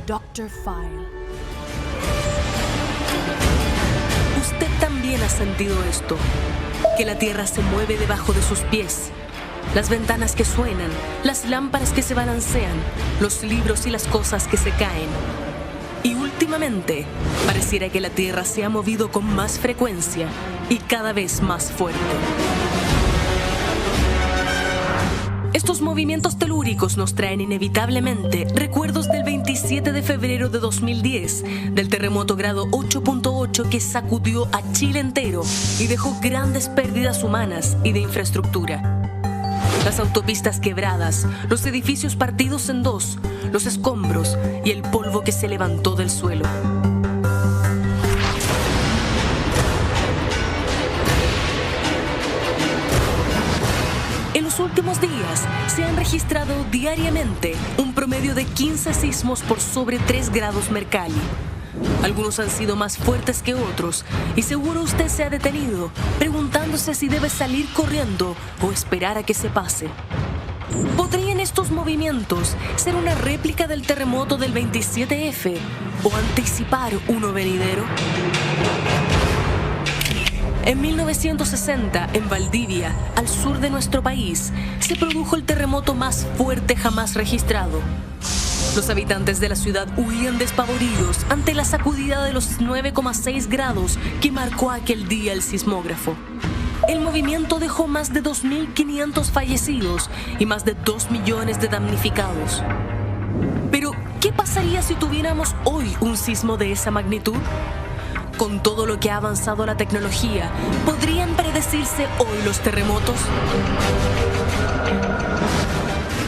Dr. File. Usted también ha sentido esto, que la tierra se mueve debajo de sus pies. Las ventanas que suenan, las lámparas que se balancean, los libros y las cosas que se caen. Y últimamente, pareciera que la tierra se ha movido con más frecuencia y cada vez más fuerte. Estos movimientos telúricos nos traen inevitablemente recuerdos del 27 de febrero de 2010, del terremoto grado 8.8 que sacudió a Chile entero y dejó grandes pérdidas humanas y de infraestructura. Las autopistas quebradas, los edificios partidos en dos, los escombros y el polvo que se levantó del suelo. En los últimos días se han registrado diariamente un promedio de 15 sismos por sobre 3 grados Mercalli. Algunos han sido más fuertes que otros y seguro usted se ha detenido preguntándose si debe salir corriendo o esperar a que se pase. ¿Podrían estos movimientos ser una réplica del terremoto del 27F o anticipar uno venidero? En 1960, en Valdivia, al sur de nuestro país, se produjo el terremoto más fuerte jamás registrado. Los habitantes de la ciudad huían despavoridos ante la sacudida de los 9,6 grados que marcó aquel día el sismógrafo. El movimiento dejó más de 2.500 fallecidos y más de 2 millones de damnificados. Pero, ¿qué pasaría si tuviéramos hoy un sismo de esa magnitud? Con todo lo que ha avanzado la tecnología, ¿podrían predecirse hoy los terremotos?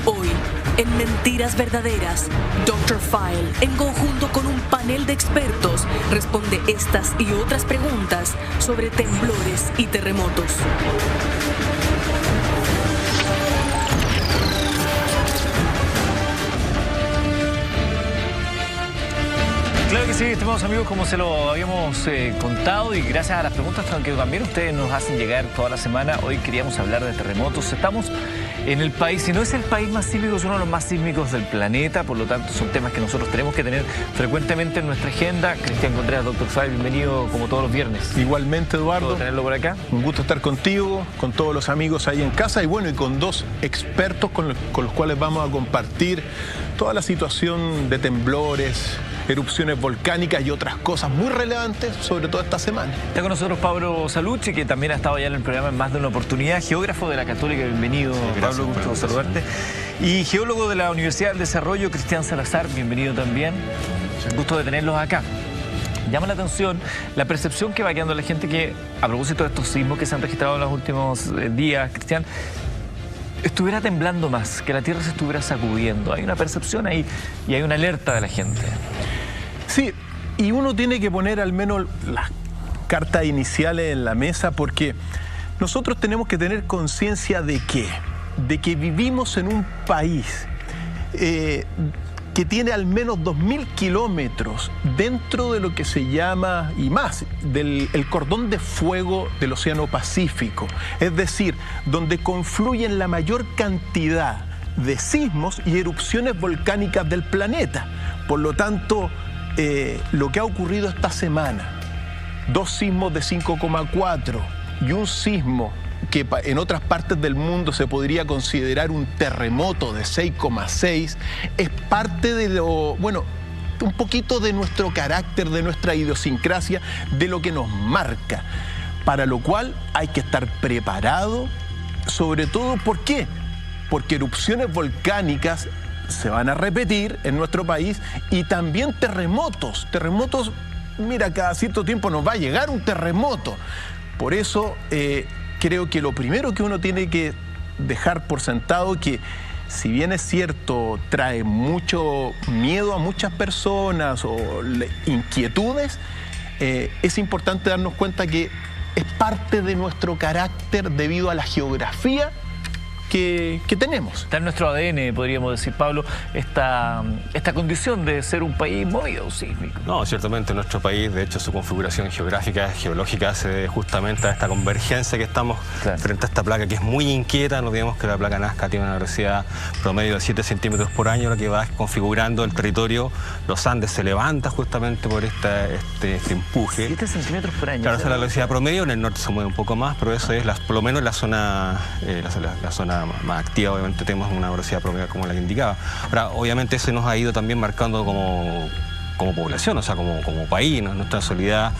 Hoy, en Mentiras Verdaderas, Dr. File, en conjunto con un panel de expertos, responde estas y otras preguntas sobre temblores y terremotos. Claro que sí, estimados amigos, como se lo habíamos contado, y gracias a las preguntas que también ustedes nos hacen llegar toda la semana, hoy queríamos hablar de terremotos. Estamos en el país, si no es el país más sísmico, es uno de los más sísmicos del planeta, por lo tanto son temas que nosotros tenemos que tener frecuentemente en nuestra agenda. Cristian Contreras, Dr. File, bienvenido como todos los viernes. Igualmente, Eduardo. ¿Puedo tenerlo por acá? Un gusto estar contigo, con todos los amigos ahí en casa y bueno, y con dos expertos con los cuales vamos a compartir toda la situación de temblores, erupciones volcánicas y otras cosas muy relevantes, sobre todo esta semana. Está con nosotros Pablo Salucci, que también ha estado ya en el programa en más de una oportunidad, geógrafo de la Católica. Bienvenido, Pablo, gusto saludarte. Y geólogo de la Universidad del Desarrollo, Cristian Salazar, bienvenido también. Gusto de tenerlos acá. Llama la atención la percepción que va quedando la gente que, a propósito de estos sismos que se han registrado en los últimos días, Cristian, estuviera temblando más, que la tierra se estuviera sacudiendo. Hay una percepción ahí y hay una alerta de la gente. Sí, y uno tiene que poner al menos las cartas iniciales en la mesa porque nosotros tenemos que tener conciencia de que vivimos en un país que tiene al menos 2.000 kilómetros dentro de lo que se llama, y más, el cordón de fuego del Océano Pacífico. Es decir, donde confluyen la mayor cantidad de sismos y erupciones volcánicas del planeta. Por lo tanto, lo que ha ocurrido esta semana, 2 sismos de 5,4 y un sismo que en otras partes del mundo se podría considerar un terremoto de 6,6, es parte de lo, bueno, un poquito de nuestro carácter, de nuestra idiosincrasia, de lo que nos marca, para lo cual hay que estar preparado, sobre todo, ¿por qué? Porque erupciones volcánicas se van a repetir en nuestro país y también terremotos, mira, cada cierto tiempo nos va a llegar un terremoto. Por eso creo que lo primero que uno tiene que dejar por sentado que, si bien es cierto, trae mucho miedo a muchas personas o inquietudes, es importante darnos cuenta que es parte de nuestro carácter debido a la geografía que tenemos. Está en nuestro ADN, podríamos decir, Pablo, esta condición de ser un país movido sísmico. No, ciertamente nuestro país, de hecho, su configuración geográfica, geológica, se debe justamente a esta convergencia que estamos frente a esta placa que es muy inquieta. No olvidemos que la placa Nazca tiene una velocidad promedio de 7 centímetros por año, lo que va configurando el territorio. Los Andes se levanta justamente por este empuje. 7 centímetros por año. Claro, esa es la velocidad promedio, en el norte se mueve un poco más, pero eso es por lo menos la zona más activa. Obviamente tenemos una velocidad promedio como la que indicaba. Ahora, obviamente eso nos ha ido también marcando como población, o sea, como país, ¿no? Nuestra solidaridad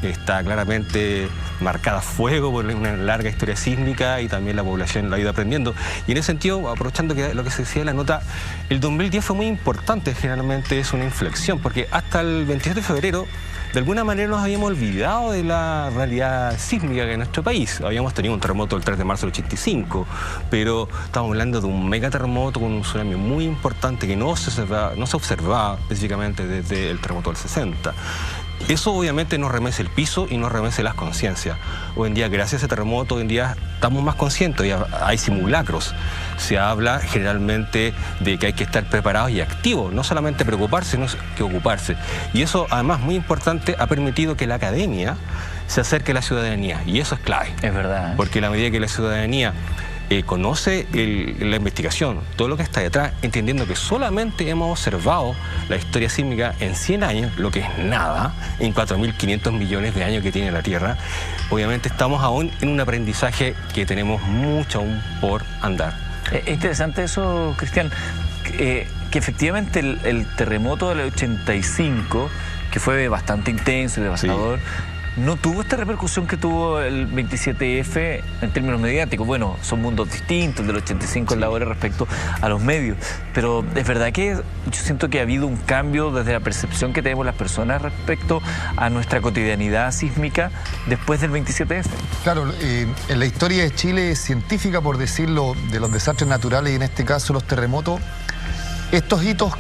está claramente marcada a fuego por una larga historia sísmica y también la población lo ha ido aprendiendo. Y en ese sentido, aprovechando que lo que se decía en la nota, el 2010 fue muy importante, generalmente es una inflexión, porque hasta el 27 de febrero de alguna manera nos habíamos olvidado de la realidad sísmica que hay en nuestro país. Habíamos tenido un terremoto el 3 de marzo del 85, pero estamos hablando de un megaterremoto con un tsunami muy importante que no se observaba específicamente desde el terremoto del 60. Eso obviamente nos remece el piso y nos remece las conciencias. Hoy en día, gracias a ese terremoto, hoy en día estamos más conscientes, ya hay simulacros. Se habla generalmente de que hay que estar preparados y activos, no solamente preocuparse, sino que ocuparse. Y eso, además, muy importante, ha permitido que la academia se acerque a la ciudadanía. Y eso es clave. Es verdad. Porque a la medida que la ciudadanía conoce la investigación, todo lo que está detrás, entendiendo que solamente hemos observado la historia sísmica en 100 años, lo que es nada, en 4.500 millones de años que tiene la Tierra, obviamente estamos aún en un aprendizaje que tenemos mucho aún por andar. Es interesante eso, Cristian, que efectivamente el terremoto del 85, que fue bastante intenso y devastador, no tuvo esta repercusión que tuvo el 27F en términos mediáticos. Bueno, son mundos distintos, del 85 en la hora respecto a los medios, pero es verdad que yo siento que ha habido un cambio desde la percepción que tenemos las personas respecto a nuestra cotidianidad sísmica después del 27F. Claro, en la historia de Chile científica, por decirlo, de los desastres naturales y en este caso los terremotos, estos hitos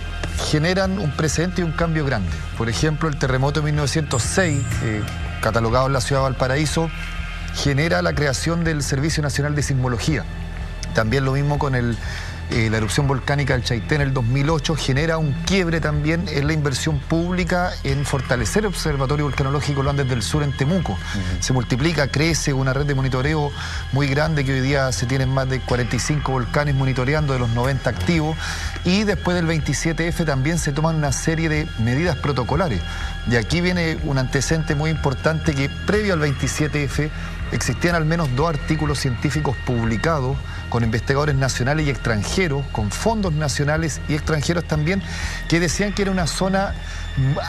generan un precedente y un cambio grande. Por ejemplo, el terremoto de 1906, catalogado en la ciudad de Valparaíso, genera la creación del Servicio Nacional de Sismología. También lo mismo con la erupción volcánica del Chaité en el 2008, genera un quiebre también en la inversión pública en fortalecer el Observatorio Volcanológico Los Andes del Sur en Temuco. Se multiplica, crece una red de monitoreo muy grande, que hoy día se tienen más de 45 volcanes monitoreando de los 90 activos, y después del 27F también se toman una serie de medidas protocolares. Y aquí viene un antecedente muy importante, que previo al 27F existían al menos 2 artículos científicos publicados con investigadores nacionales y extranjeros, con fondos nacionales y extranjeros también, que decían que era una zona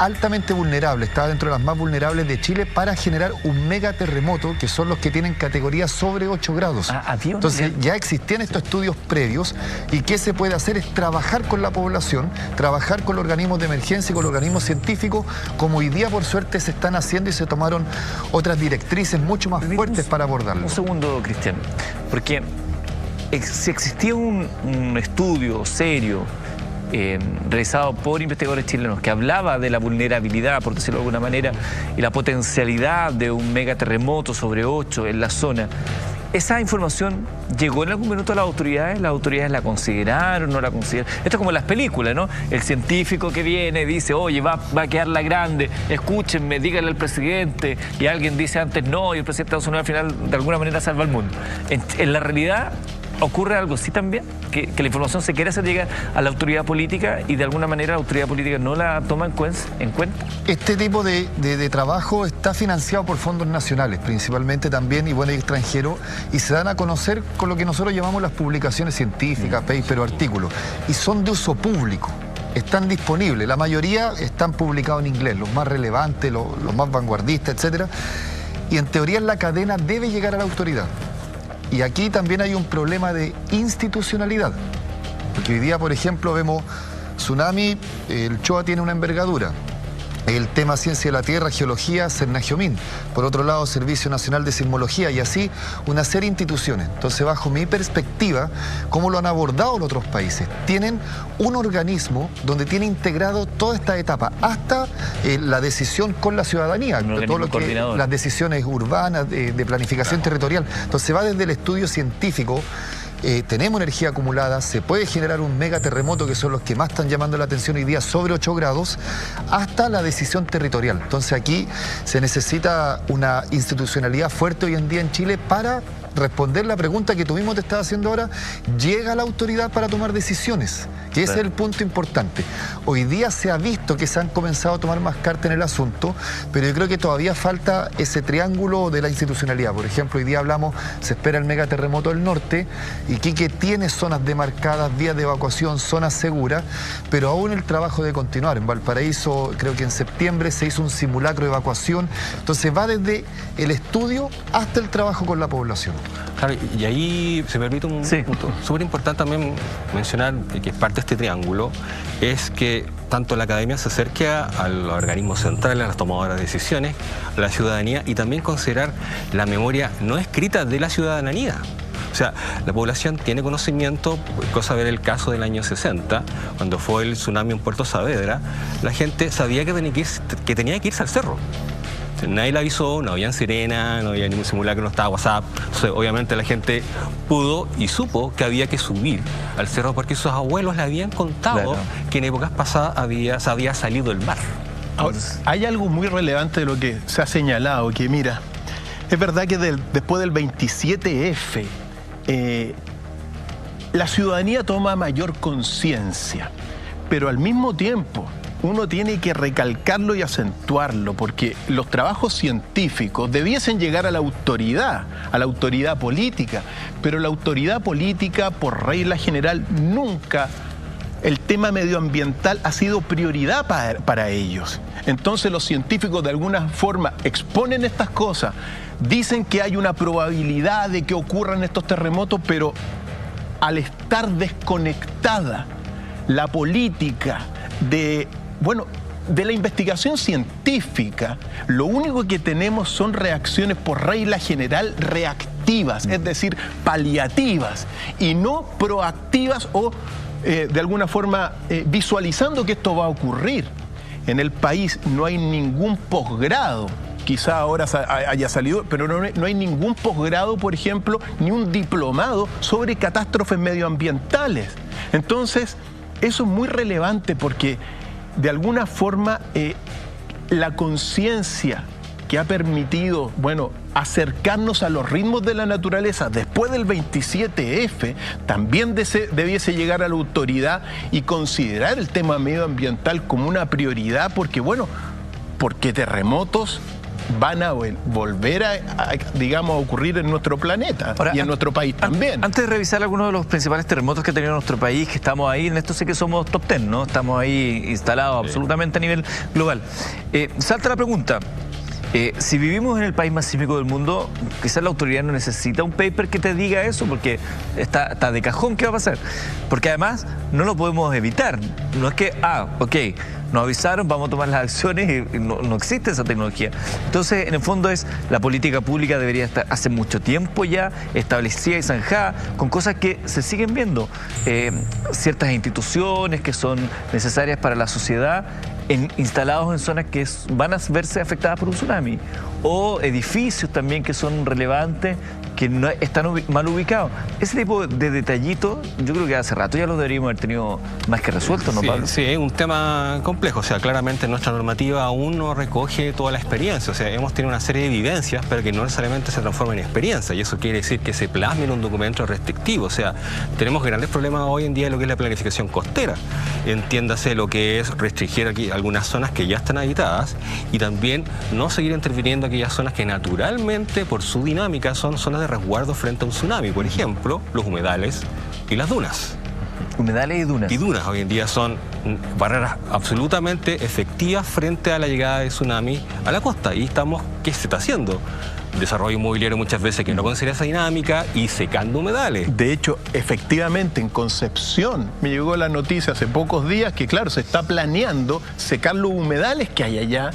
altamente vulnerable, estaba dentro de las más vulnerables de Chile para generar un megaterremoto, que son los que tienen categoría sobre 8 grados. Entonces ya existían estos estudios previos, y qué se puede hacer es trabajar con la población, trabajar con los organismos de emergencia y con los organismos científicos, como hoy día por suerte se están haciendo, y se tomaron otras directrices mucho más fuertes para abordarlo. Un segundo, Cristian, porque si existía un estudio serio realizado por investigadores chilenos que hablaba de la vulnerabilidad, por decirlo de alguna manera, y la potencialidad de un megaterremoto sobre 8 en la zona, ¿esa información llegó en algún minuto a las autoridades? ¿Las autoridades la consideraron, no la consideraron? Esto es como en las películas, ¿no? El científico que viene dice, oye, va a quedar la grande, escúchenme, díganle al presidente, y alguien dice antes no, y el presidente de Estados Unidos al final de alguna manera salva al mundo. En la realidad ocurre algo así también, que la información se quiere hacer llegar a la autoridad política, y de alguna manera la autoridad política no la toma en cuenta. Este tipo de trabajo está financiado por fondos nacionales, principalmente también, y bueno, y extranjeros, y se dan a conocer con lo que nosotros llamamos las publicaciones científicas, papers o artículos, y son de uso público. Están disponibles, la mayoría están publicados en inglés, los más relevantes, los más vanguardistas, etcétera, y en teoría la cadena debe llegar a la autoridad. Y aquí también hay un problema de institucionalidad, porque hoy día, por ejemplo, vemos tsunami, el Choa tiene una envergadura. El tema ciencia de la tierra, geología, Cernagiomín. Por otro lado, Servicio Nacional de Sismología, y así una serie de instituciones. Entonces, bajo mi perspectiva, ¿cómo lo han abordado los otros países? Tienen un organismo donde tiene integrado toda esta etapa, hasta la decisión con la ciudadanía, todo lo que, las decisiones urbanas, de planificación territorial. Entonces va desde el estudio científico, tenemos energía acumulada, se puede generar un mega terremoto, que son los que más están llamando la atención hoy día, sobre 8 grados, hasta la decisión territorial. Entonces aquí se necesita una institucionalidad fuerte hoy en día en Chile para responder la pregunta que tú mismo te estás haciendo ahora. ¿Llega la autoridad para tomar decisiones? Que ese es el punto importante. Hoy día se ha visto que se han comenzado a tomar más cartas en el asunto, pero yo creo que todavía falta ese triángulo de la institucionalidad. Por ejemplo, hoy día hablamos, se espera el megaterremoto del norte, Iquique tiene zonas demarcadas, vías de evacuación, zonas seguras, pero aún el trabajo de continuar. En Valparaíso, creo que en septiembre se hizo un simulacro de evacuación. Entonces va desde el estudio hasta el trabajo con la población. Claro, y ahí se me permite un punto súper importante también mencionar, que es parte de este triángulo, es que tanto la academia se acerque a los organismos centrales, a las tomadoras de decisiones, a la ciudadanía, y también considerar la memoria no escrita de la ciudadanía. O sea, la población tiene conocimiento, cosa ver el caso del año 60, cuando fue el tsunami en Puerto Saavedra, la gente sabía que tenía que irse al cerro. Nadie le avisó, no había sirena, no había ningún simulacro, no estaba WhatsApp. Entonces, obviamente la gente pudo y supo que había que subir al cerro porque sus abuelos le habían contado que en épocas pasadas se había salido el mar. Ahora, hay algo muy relevante de lo que se ha señalado, que mira, es verdad que después del 27F, la ciudadanía toma mayor conciencia, pero al mismo tiempo uno tiene que recalcarlo y acentuarlo, porque los trabajos científicos debiesen llegar a la autoridad política, pero la autoridad política, por regla general, nunca el tema medioambiental ha sido prioridad para ellos. Entonces los científicos de alguna forma exponen estas cosas, dicen que hay una probabilidad de que ocurran estos terremotos, pero al estar desconectada la política de la investigación científica, lo único que tenemos son reacciones por regla general reactivas, es decir, paliativas, y no proactivas o de alguna forma visualizando que esto va a ocurrir. En el país no hay ningún posgrado, quizá ahora haya salido, pero no hay ningún posgrado, por ejemplo, ni un diplomado sobre catástrofes medioambientales. Entonces, eso es muy relevante porque de alguna forma la conciencia que ha permitido, acercarnos a los ritmos de la naturaleza después del 27F, también debiese llegar a la autoridad y considerar el tema medioambiental como una prioridad, porque terremotos van a volver a ocurrir en nuestro planeta. Ahora, y en nuestro país también. Antes de revisar algunos de los principales terremotos que ha tenido nuestro país, que estamos ahí, en esto sé que somos top 10, ¿no? Estamos ahí instalados absolutamente a nivel global. Salta la pregunta. Si vivimos en el país más sísmico del mundo, quizás la autoridad no necesita un paper que te diga eso, porque está de cajón qué va a pasar. Porque además no lo podemos evitar. No es que, nos avisaron, vamos a tomar las acciones y no existe esa tecnología. Entonces, en el fondo la política pública debería estar hace mucho tiempo ya establecida y zanjada con cosas que se siguen viendo. Ciertas instituciones que son necesarias para la sociedad instalados en zonas que van a verse afectadas por un tsunami, o edificios también que son relevantes, que no están mal ubicados. Ese tipo de detallitos, yo creo que hace rato ya los deberíamos haber tenido más que resueltos, ¿no, Pablo? Sí, es un tema complejo. O sea, claramente nuestra normativa aún no recoge toda la experiencia. O sea, hemos tenido una serie de vivencias, pero que no necesariamente se transforman en experiencia. Y eso quiere decir que se plasme en un documento restrictivo. O sea, tenemos grandes problemas hoy en día en lo que es la planificación costera. Entiéndase lo que es restringir aquí algunas zonas que ya están habitadas y también no seguir interviniendo aquellas zonas que naturalmente, por su dinámica, son zonas de resguardo frente a un tsunami. Por ejemplo, los humedales y las dunas. Humedales y dunas. Y dunas hoy en día son barreras absolutamente efectivas frente a la llegada de tsunami a la costa. Y ¿qué se está haciendo? Desarrollo inmobiliario muchas veces que no considera esa dinámica y secando humedales. De hecho, efectivamente, en Concepción me llegó la noticia hace pocos días que, claro, se está planeando secar los humedales que hay allá,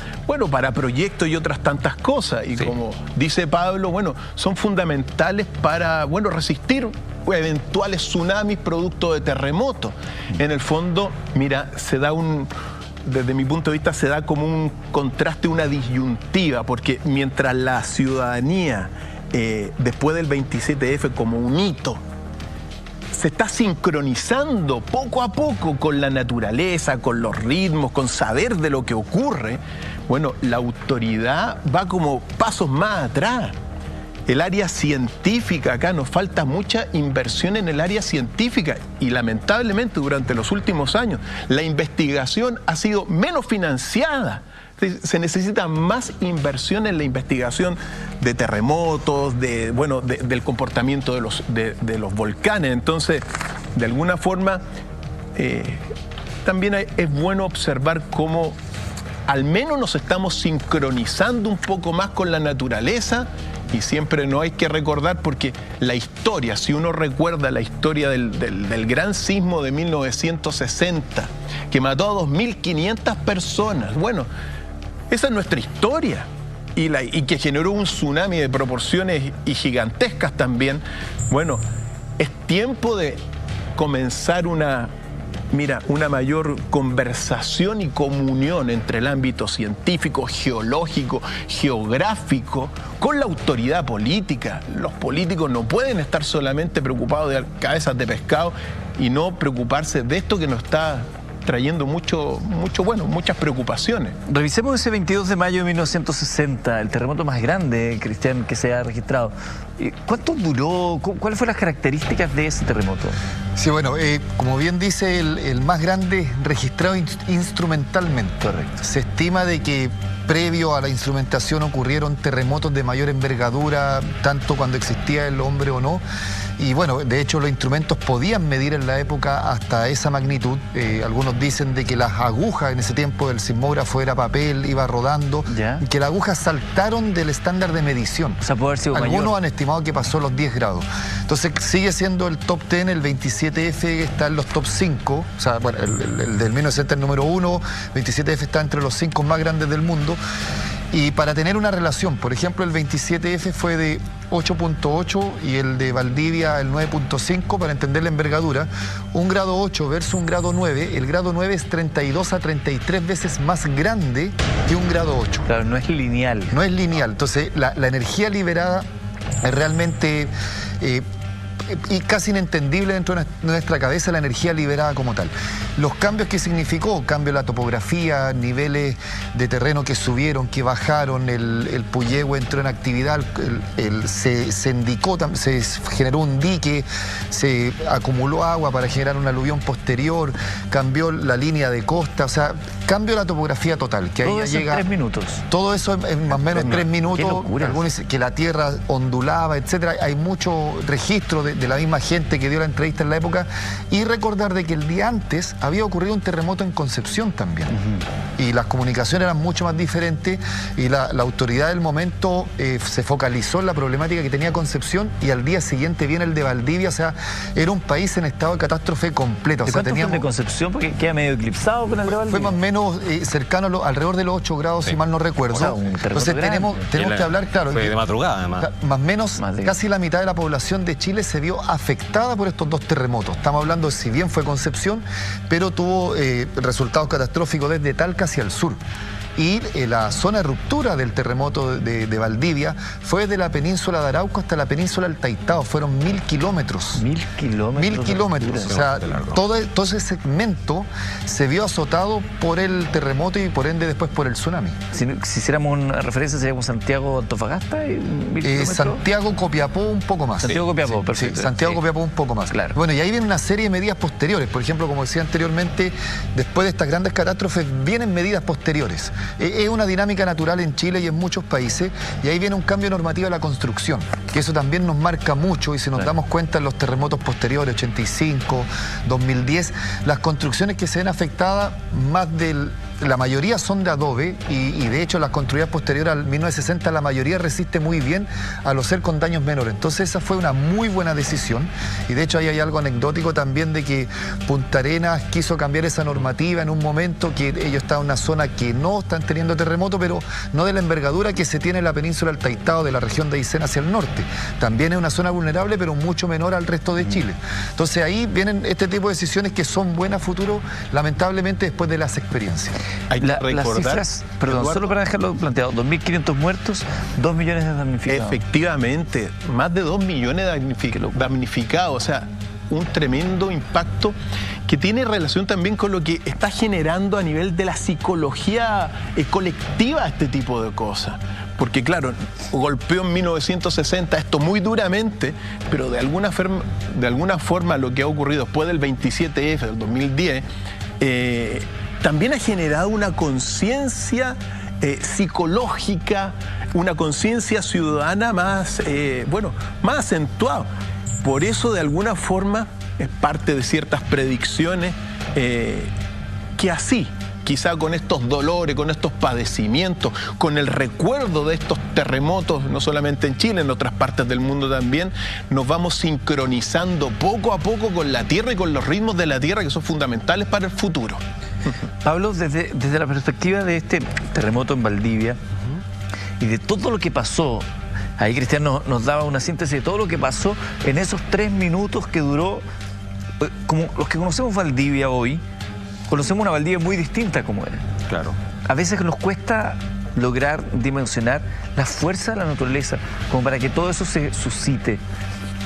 para proyectos y otras tantas cosas. Y como dice Pablo, son fundamentales para, resistir eventuales tsunamis producto de terremotos. En el fondo, mira, desde mi punto de vista se da como un contraste, una disyuntiva, porque mientras la ciudadanía, después del 27F como un hito, se está sincronizando poco a poco con la naturaleza, con los ritmos, con saber de lo que ocurre, bueno, la autoridad va como pasos más atrás. El área científica, acá nos falta mucha inversión en el área científica y lamentablemente durante los últimos años la investigación ha sido menos financiada. Se necesita más inversión en la investigación de terremotos, del comportamiento de los volcanes. Entonces, de alguna forma, también es bueno observar cómo al menos nos estamos sincronizando un poco más con la naturaleza. Y siempre no hay que recordar, porque la historia, si uno recuerda la historia del gran sismo de 1960, que mató a 2.500 personas, bueno, esa es nuestra historia, y que generó un tsunami de proporciones y gigantescas también. Bueno, es tiempo de comenzar una mayor conversación y comunión entre el ámbito científico, geológico, geográfico, con la autoridad política. Los políticos no pueden estar solamente preocupados de cabezas de pescado y no preocuparse de esto que nos está trayendo muchas preocupaciones. Revisemos ese 22 de mayo de 1960, el terremoto más grande, Cristian, que se ha registrado. ¿Cuánto duró? ¿Cuáles fueron las características de ese terremoto? Sí, bueno, como bien dice, el más grande registrado instrumentalmente. Correcto. Se estima de que previo a la instrumentación ocurrieron terremotos de mayor envergadura, tanto cuando existía el hombre o no. Y bueno, de hecho los instrumentos podían medir en la época hasta esa magnitud. Algunos dicen de que las agujas en ese tiempo del sismógrafo era papel, iba rodando, y que las agujas saltaron del estándar de medición. O sea, puede haber sido Algunos mayor. Han estimado que pasó los 10 grados. Entonces sigue siendo el top 10, el 27F está en los top 5. O sea, bueno, el del 1960 el número 1, 27F está entre los 5 más grandes del mundo. Y para tener una relación, por ejemplo, el 27F fue de 8.8 y el de Valdivia el 9.5, para entender la envergadura. Un grado 8 versus un grado 9, el grado 9 es 32 a 33 veces más grande que un grado 8. Claro, no es lineal. No es lineal, entonces la energía liberada es realmente... y casi inentendible dentro de nuestra cabeza la energía liberada como tal. Los cambios que significó, cambio de la topografía, niveles de terreno que subieron, que bajaron, el Puyehue entró en actividad, se indicó, se generó un dique, se acumuló agua para generar un aluvión posterior, cambió la línea de costa, o sea, cambio de la topografía total. Que todo ahí eso llega, en 3 minutos. Todo eso en más o menos 3 minutos. Qué locura. Algunos dicen que la tierra ondulaba, etcétera. Hay mucho registro de la misma gente que dio la entrevista en la época, y recordar de que el día antes había ocurrido un terremoto en Concepción también. Y las comunicaciones eran mucho más diferentes, y la autoridad del momento se focalizó en la problemática que tenía Concepción, y al día siguiente viene el de Valdivia. O sea, era un país en estado de catástrofe completa. ¿De cuánto fue el de Concepción? Porque queda medio eclipsado con el de Valdivia. Fue más o menos cercano, alrededor de los 8 grados, si mal no recuerdo. O sea, un entonces tenemos que hablar, claro. Fue de madrugada, además. Más o menos, casi la mitad de la población de Chile se vio afectada por estos dos terremotos. Estamos hablando de, si bien fue Concepción, pero tuvo resultados catastróficos desde Talca hacia el sur. Y la zona de ruptura del terremoto de Valdivia fue desde la península de Arauco hasta la península del Taitao. Fueron 1000 kilómetros. 1000 kilómetros. 1000 kilómetros. O sea, todo ese segmento se vio azotado por el terremoto y por ende después por el tsunami. Si hiciéramos una referencia, sería como Santiago, Antofagasta. Santiago, Copiapó, un poco más. Santiago, Copiapó, perfecto. Sí, Santiago, Copiapó, un poco más. Claro. Bueno, y ahí viene una serie de medidas posteriores. Por ejemplo, como decía anteriormente, después de estas grandes catástrofes vienen medidas posteriores. Es una dinámica natural en Chile y en muchos países, y ahí viene un cambio normativo de la construcción, que eso también nos marca mucho, y si nos damos cuenta en los terremotos posteriores, 85, 2010, las construcciones que se ven afectadas, la mayoría son de adobe, y de hecho las construidas posteriores al 1960 la mayoría resiste muy bien a lo ser con daños menores. Entonces esa fue una muy buena decisión, y de hecho ahí hay algo anecdótico también de que Punta Arenas quiso cambiar esa normativa en un momento que ellos estaban en una zona que no están teniendo terremoto, pero no de la envergadura que se tiene en la península del Taitao, de la región de Aysén hacia el norte. También es una zona vulnerable, pero mucho menor al resto de Chile. Entonces ahí vienen este tipo de decisiones que son buenas a futuro, lamentablemente después de las experiencias. Hay que recordar, las cifras, perdón, Eduardo, solo para dejarlo planteado, 2.500 muertos, 2 millones de damnificados. Efectivamente, más de 2 millones de damnificados. O sea, un tremendo impacto que tiene relación también con lo que está generando a nivel de la psicología colectiva este tipo de cosas. Porque claro, golpeó en 1960 esto muy duramente, pero de alguna forma lo que ha ocurrido después del 27F del 2010 también ha generado una conciencia psicológica, una conciencia ciudadana más acentuada. Por eso de alguna forma es parte de ciertas predicciones que así, quizá con estos dolores, con estos padecimientos, con el recuerdo de estos terremotos, no solamente en Chile, en otras partes del mundo también, nos vamos sincronizando poco a poco con la Tierra y con los ritmos de la Tierra que son fundamentales para el futuro. Pablo, desde la perspectiva de este terremoto en Valdivia y de todo lo que pasó, ahí Cristian nos daba una síntesis de todo lo que pasó en esos 3 minutos que duró, como los que conocemos Valdivia hoy, conocemos una Valdivia muy distinta como era. Claro. A veces nos cuesta lograr dimensionar la fuerza de la naturaleza como para que todo eso se suscite.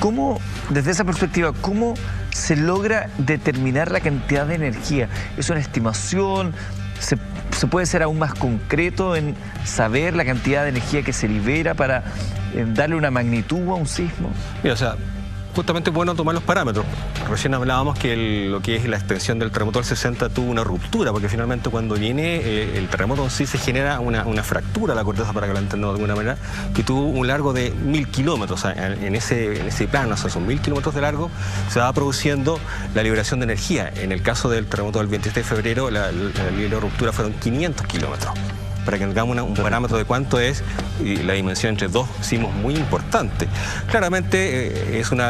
¿Cómo, desde esa perspectiva, cómo se logra determinar la cantidad de energía? ¿Es una estimación? ¿Se puede ser aún más concreto en saber la cantidad de energía que se libera para darle una magnitud a un sismo? Mira, o sea, justamente es bueno tomar los parámetros. Recién hablábamos que lo que es la extensión del terremoto del 60 tuvo una ruptura, porque finalmente cuando viene el terremoto en sí se genera una fractura a la corteza, para que lo entendamos de alguna manera, que tuvo un largo de 1000 kilómetros. O sea, en ese plano, o sea, son 1000 kilómetros de largo, se va produciendo la liberación de energía. En el caso del terremoto del 27 de febrero, la ruptura fueron 500 kilómetros. Para que tengamos un parámetro de cuánto es la dimensión entre dos sismos muy importante. Claramente es un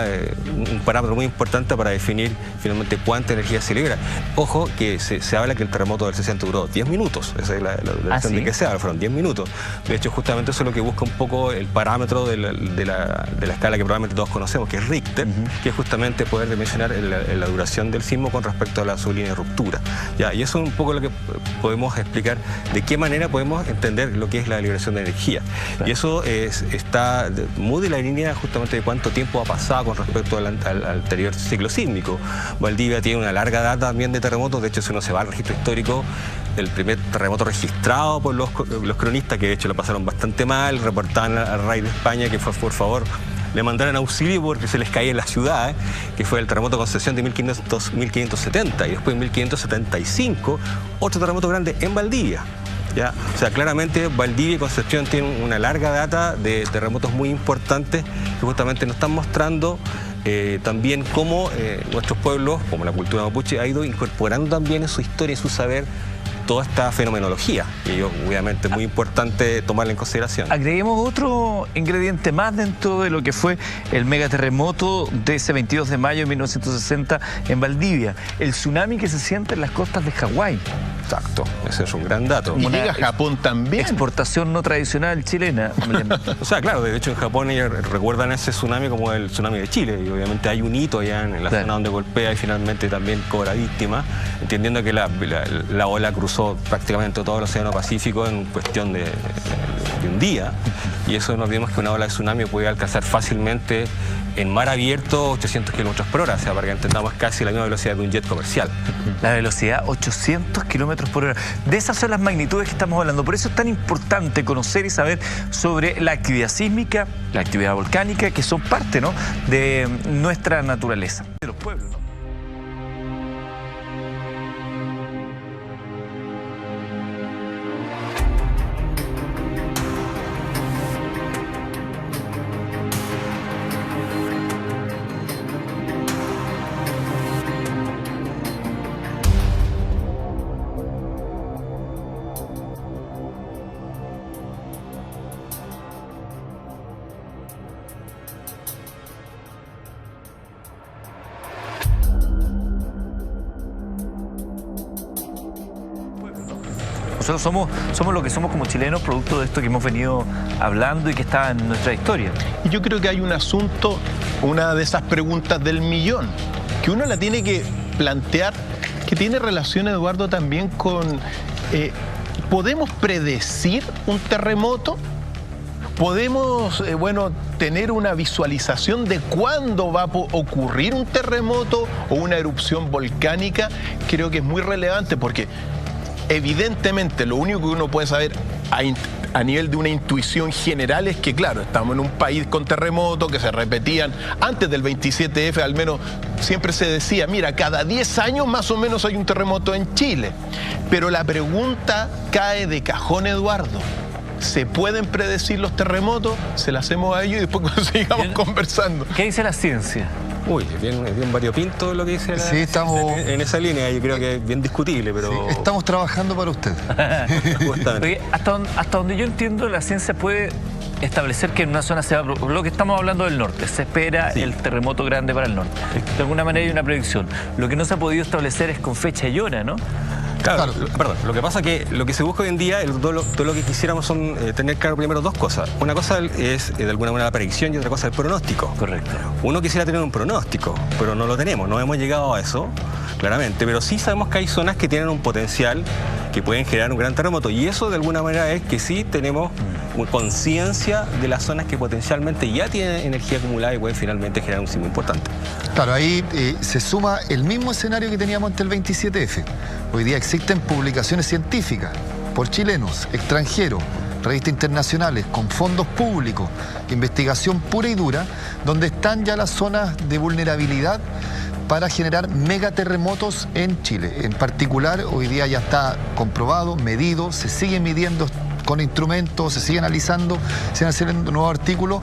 parámetro muy importante para definir finalmente cuánta energía se libera. Ojo que se habla que el terremoto del 60 duró 10 minutos, esa es la duración de que se habla, fueron 10 minutos. De hecho, justamente eso es lo que busca un poco el parámetro de la escala que probablemente todos conocemos, que es Richter, que es justamente poder dimensionar la duración del sismo con respecto a su línea de ruptura. ¿Ya? Y eso es un poco lo que podemos explicar de qué manera podemos entender lo que es la liberación de energía. Claro. Y eso está muy de la línea justamente de cuánto tiempo ha pasado con respecto al anterior ciclo sísmico. Valdivia tiene una larga data también de terremotos. De hecho, si uno se va al registro histórico, el primer terremoto registrado por los cronistas, que de hecho lo pasaron bastante mal, reportaban al rey de España que fue, por favor, le mandaron auxilio porque se les caía en la ciudad, que fue el terremoto Concepción de 1570, y después en 1575 otro terremoto grande en Valdivia. ¿Ya? O sea, claramente Valdivia y Concepción tienen una larga data de terremotos muy importantes que justamente nos están mostrando también cómo nuestros pueblos, como la cultura mapuche, ha ido incorporando también en su historia y su saber toda esta fenomenología, y obviamente es muy importante tomarla en consideración. Agreguemos otro ingrediente más dentro de lo que fue el megaterremoto de ese 22 de mayo de 1960 en Valdivia, el tsunami que se siente en las costas de Hawái. Exacto, ese es un gran dato. Y llega a Japón también. Exportación no tradicional chilena. O sea, claro, de hecho en Japón ellos recuerdan ese tsunami como el tsunami de Chile, y obviamente hay un hito allá en la zona donde golpea y finalmente también cobra víctimas, entendiendo que la ola cruzó prácticamente todo el Océano Pacífico en cuestión de un día, y eso nos vimos que una ola de tsunami puede alcanzar fácilmente en mar abierto 800 kilómetros por hora, o sea, para que entendamos casi la misma velocidad de un jet comercial. La velocidad 800 kilómetros por hora. De esas son las magnitudes que estamos hablando. Por eso es tan importante conocer y saber sobre la actividad sísmica, la actividad volcánica, que son parte, ¿no?, de nuestra naturaleza. De los pueblos, ¿no? Nosotros somos lo que somos como chilenos, producto de esto que hemos venido hablando y que está en nuestra historia. Y yo creo que hay un asunto, una de esas preguntas del millón, que uno la tiene que plantear, que tiene relación, Eduardo, también con, ¿podemos predecir un terremoto? podemos tener una visualización de cuándo va a ocurrir un terremoto o una erupción volcánica. Creo que es muy relevante porque evidentemente lo único que uno puede saber a nivel de una intuición general es que, claro, estamos en un país con terremotos que se repetían antes del 27F, al menos siempre se decía, mira, cada 10 años más o menos hay un terremoto en Chile. Pero la pregunta cae de cajón, Eduardo. ¿Se pueden predecir los terremotos? Se la hacemos a ellos y después sigamos conversando. ¿Qué dice la ciencia? Uy, es bien variopinto lo que dice Sí, estamos en esa línea. Yo creo que es bien discutible, pero... Sí, estamos trabajando para usted. Oye, hasta donde yo entiendo, la ciencia puede establecer que en una zona se va a... Lo que estamos hablando del norte, se espera el terremoto grande para el norte. De alguna manera hay una predicción. Lo que no se ha podido establecer es con fecha y hora, ¿no? Claro, perdón, lo que pasa es que lo que se busca hoy en día, todo lo que quisiéramos son tener claro primero dos cosas. Una cosa es de alguna manera la predicción y otra cosa el pronóstico. Correcto. Uno quisiera tener un pronóstico, pero no lo tenemos, no hemos llegado a eso, claramente, pero sí sabemos que hay zonas que tienen un potencial que pueden generar un gran terremoto y eso de alguna manera es que sí tenemos conciencia de las zonas que potencialmente ya tienen energía acumulada y pueden finalmente generar un sismo importante. Claro, ahí se suma el mismo escenario que teníamos ante el 27F. Hoy día existen publicaciones científicas por chilenos, extranjeros, revistas internacionales, con fondos públicos, investigación pura y dura, donde están ya las zonas de vulnerabilidad para generar megaterremotos en Chile. En particular, hoy día ya está comprobado, medido, se sigue midiendo con instrumentos, se sigue analizando, se siguen haciendo nuevos artículos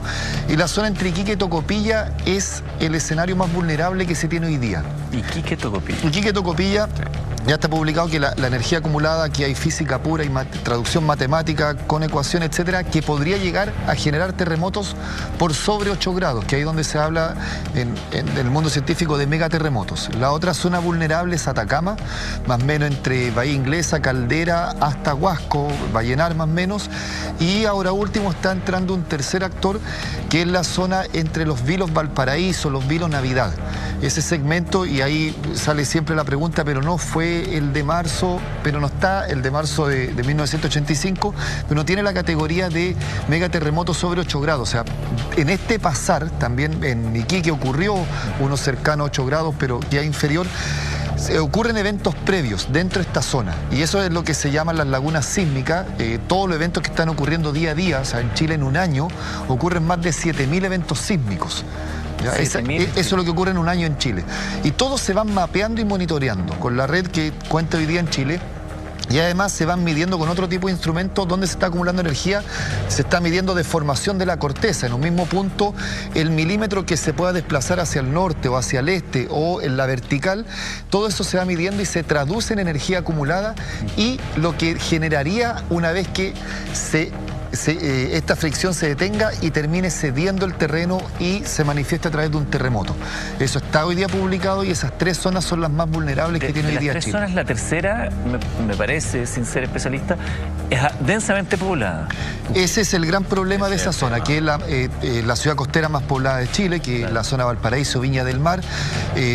y la zona entre Iquique y Tocopilla es el escenario más vulnerable que se tiene hoy día. Iquique, Tocopilla. Iquique, Tocopilla, ya está publicado que la energía acumulada, aquí hay física pura y traducción matemática con ecuación, etcétera, que podría llegar a generar terremotos por sobre 8 grados, que ahí es donde se habla en el mundo científico de megaterremotos. La otra zona vulnerable es Atacama, más o menos entre Bahía Inglesa, Caldera, hasta Huasco, Vallenar más o menos, y ahora último está entrando un tercer actor, que es la zona entre los Vilos Valparaíso, los Vilos Navidad. Ese segmento, y ahí sale siempre la pregunta, pero no fue el de marzo, pero no está el de marzo de 1985, pero no tiene la categoría de megaterremoto sobre 8 grados. O sea, en este pasar, también en Iquique ocurrió uno cercano a 8 grados, pero ya inferior. Ocurren eventos previos dentro de esta zona y eso es lo que se llaman las lagunas sísmicas. Todos los eventos que están ocurriendo día a día, o sea, en Chile en un año ocurren más de 7.000 eventos sísmicos. Eso es lo que ocurre en un año en Chile. Y todos se van mapeando y monitoreando con la red que cuenta hoy día en Chile. Y además se van midiendo con otro tipo de instrumentos donde se está acumulando energía, se está midiendo deformación de la corteza. En un mismo punto, el milímetro que se pueda desplazar hacia el norte o hacia el este o en la vertical, todo eso se va midiendo y se traduce en energía acumulada y lo que generaría una vez que esta fricción se detenga y termine cediendo el terreno y se manifiesta a través de un terremoto. Eso está hoy día publicado y esas 3 zonas son las más vulnerables que tiene hoy día Chile. Las 3 zonas, la tercera, me parece, sin ser especialista, es densamente poblada. Ese es el gran problema de esa zona, que es la ciudad costera más poblada de Chile, que es la zona Valparaíso, Viña del Mar.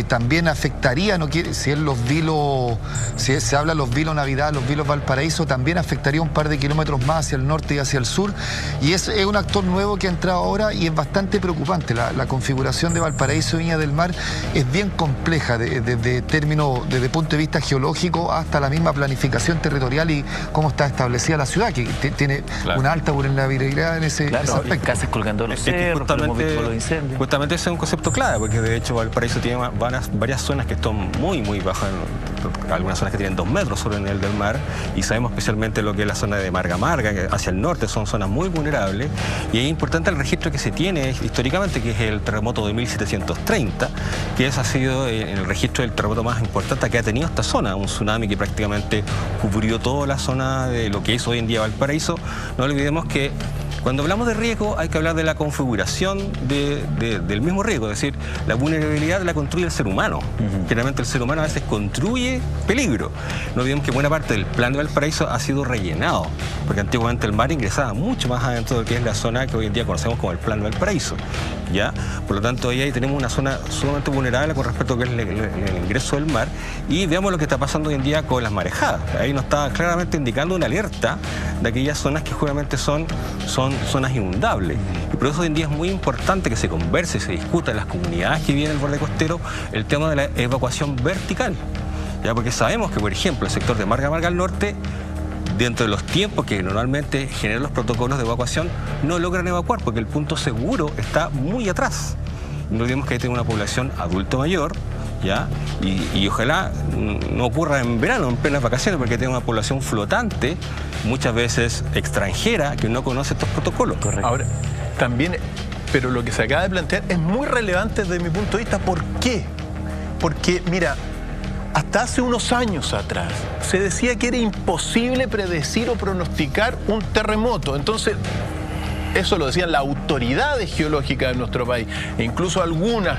También afectaría, si es los Vilos, si se habla de los Vilos Navidad, los Vilos Valparaíso, también afectaría un par de kilómetros más hacia el norte y hacia el sur, y es un actor nuevo que ha entrado ahora y es bastante preocupante. La configuración de Valparaíso y Viña del Mar es bien compleja desde punto de vista geológico hasta la misma planificación territorial y cómo está establecida la ciudad, que tiene una alta vulnerabilidad en ese aspecto. Casas colgando los cerros, los incendios. Justamente ese es un concepto clave, porque de hecho Valparaíso tiene varias zonas que están muy bajas, algunas zonas que tienen 2 metros sobre el nivel del mar, y sabemos especialmente lo que es la zona de Marga Marga, que hacia el norte son zonas muy vulnerables, y es importante el registro que se tiene históricamente, que es el terremoto de 1730, que ese ha sido el registro del terremoto más importante que ha tenido esta zona, un tsunami que prácticamente cubrió toda la zona de lo que es hoy en día Valparaíso. No olvidemos que cuando hablamos de riesgo hay que hablar de la configuración del mismo riesgo, es decir, la vulnerabilidad la construye el ser humano. Generalmente el ser humano a veces construye peligro. No olvidemos que buena parte del plan de Valparaíso ha sido rellenado, porque antiguamente el mar ingresaba mucho más adentro de lo que es la zona que hoy en día conocemos como el plan de Valparaíso. ¿ya? Por lo tanto, ahí tenemos una zona sumamente vulnerable con respecto a lo que es el ingreso del mar. Y veamos lo que está pasando hoy en día con las marejadas. Ahí nos está claramente indicando una alerta de aquellas zonas que justamente son zonas inundables. Y por eso hoy en día es muy importante que se converse y se discuta en las comunidades que viven en el borde costero el tema de la evacuación vertical. ¿Ya? Porque sabemos que, por ejemplo, el sector de Marga al norte, dentro de los tiempos que normalmente generan los protocolos de evacuación, no logran evacuar porque el punto seguro está muy atrás. No olvidemos que ahí tenemos una población adulto mayor, ¿ya? Y ojalá no ocurra en verano, en plenas vacaciones, porque tenemos una población flotante, muchas veces extranjera, que no conoce estos protocolos. Correcto. Ahora, también, pero lo que se acaba de plantear es muy relevante desde mi punto de vista. ¿Por qué? Porque, mira, hasta hace unos años atrás se decía que era imposible predecir o pronosticar un terremoto. Entonces, eso lo decían las autoridades geológicas de nuestro país, e incluso algunas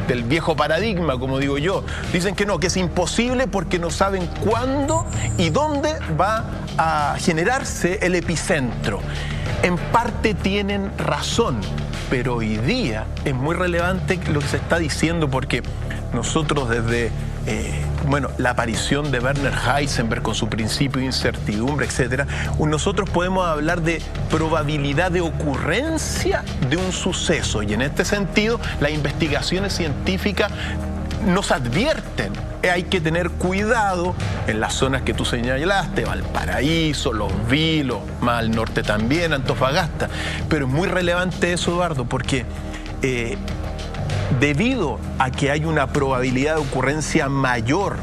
del viejo paradigma, como digo yo, dicen que no, que es imposible porque no saben cuándo y dónde va a generarse el epicentro. En parte tienen razón, pero hoy día es muy relevante lo que se está diciendo, porque nosotros desde la aparición de Werner Heisenberg con su principio de incertidumbre, etcétera, nosotros podemos hablar de probabilidad de ocurrencia de un suceso, y en este sentido las investigaciones científicas nos advierten. Hay que tener cuidado en las zonas que tú señalaste, Valparaíso, Los Vilos, más al norte también, Antofagasta. Pero es muy relevante eso, Eduardo, porque debido a que hay una probabilidad de ocurrencia mayor,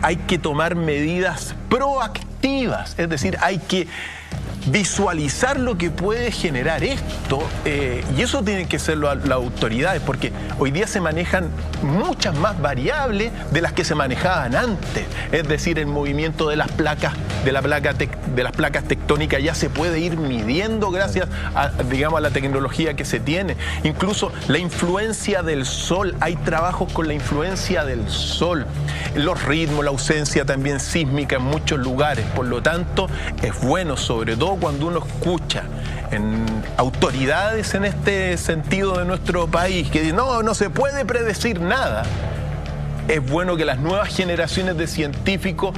hay que tomar medidas proactivas, es decir, hay que visualizar lo que puede generar esto, y eso tienen que ser las autoridades, porque hoy día se manejan muchas más variables de las que se manejaban antes. Es decir, el movimiento de las placas tectónicas ya se puede ir midiendo gracias a la tecnología que se tiene. Incluso la influencia del sol, hay trabajos con la influencia del sol, los ritmos, la ausencia también sísmica en muchos lugares. Por lo tanto, es bueno, sobre todo cuando uno escucha en autoridades en este sentido de nuestro país que dicen no se puede predecir nada. Es bueno que las nuevas generaciones de científicos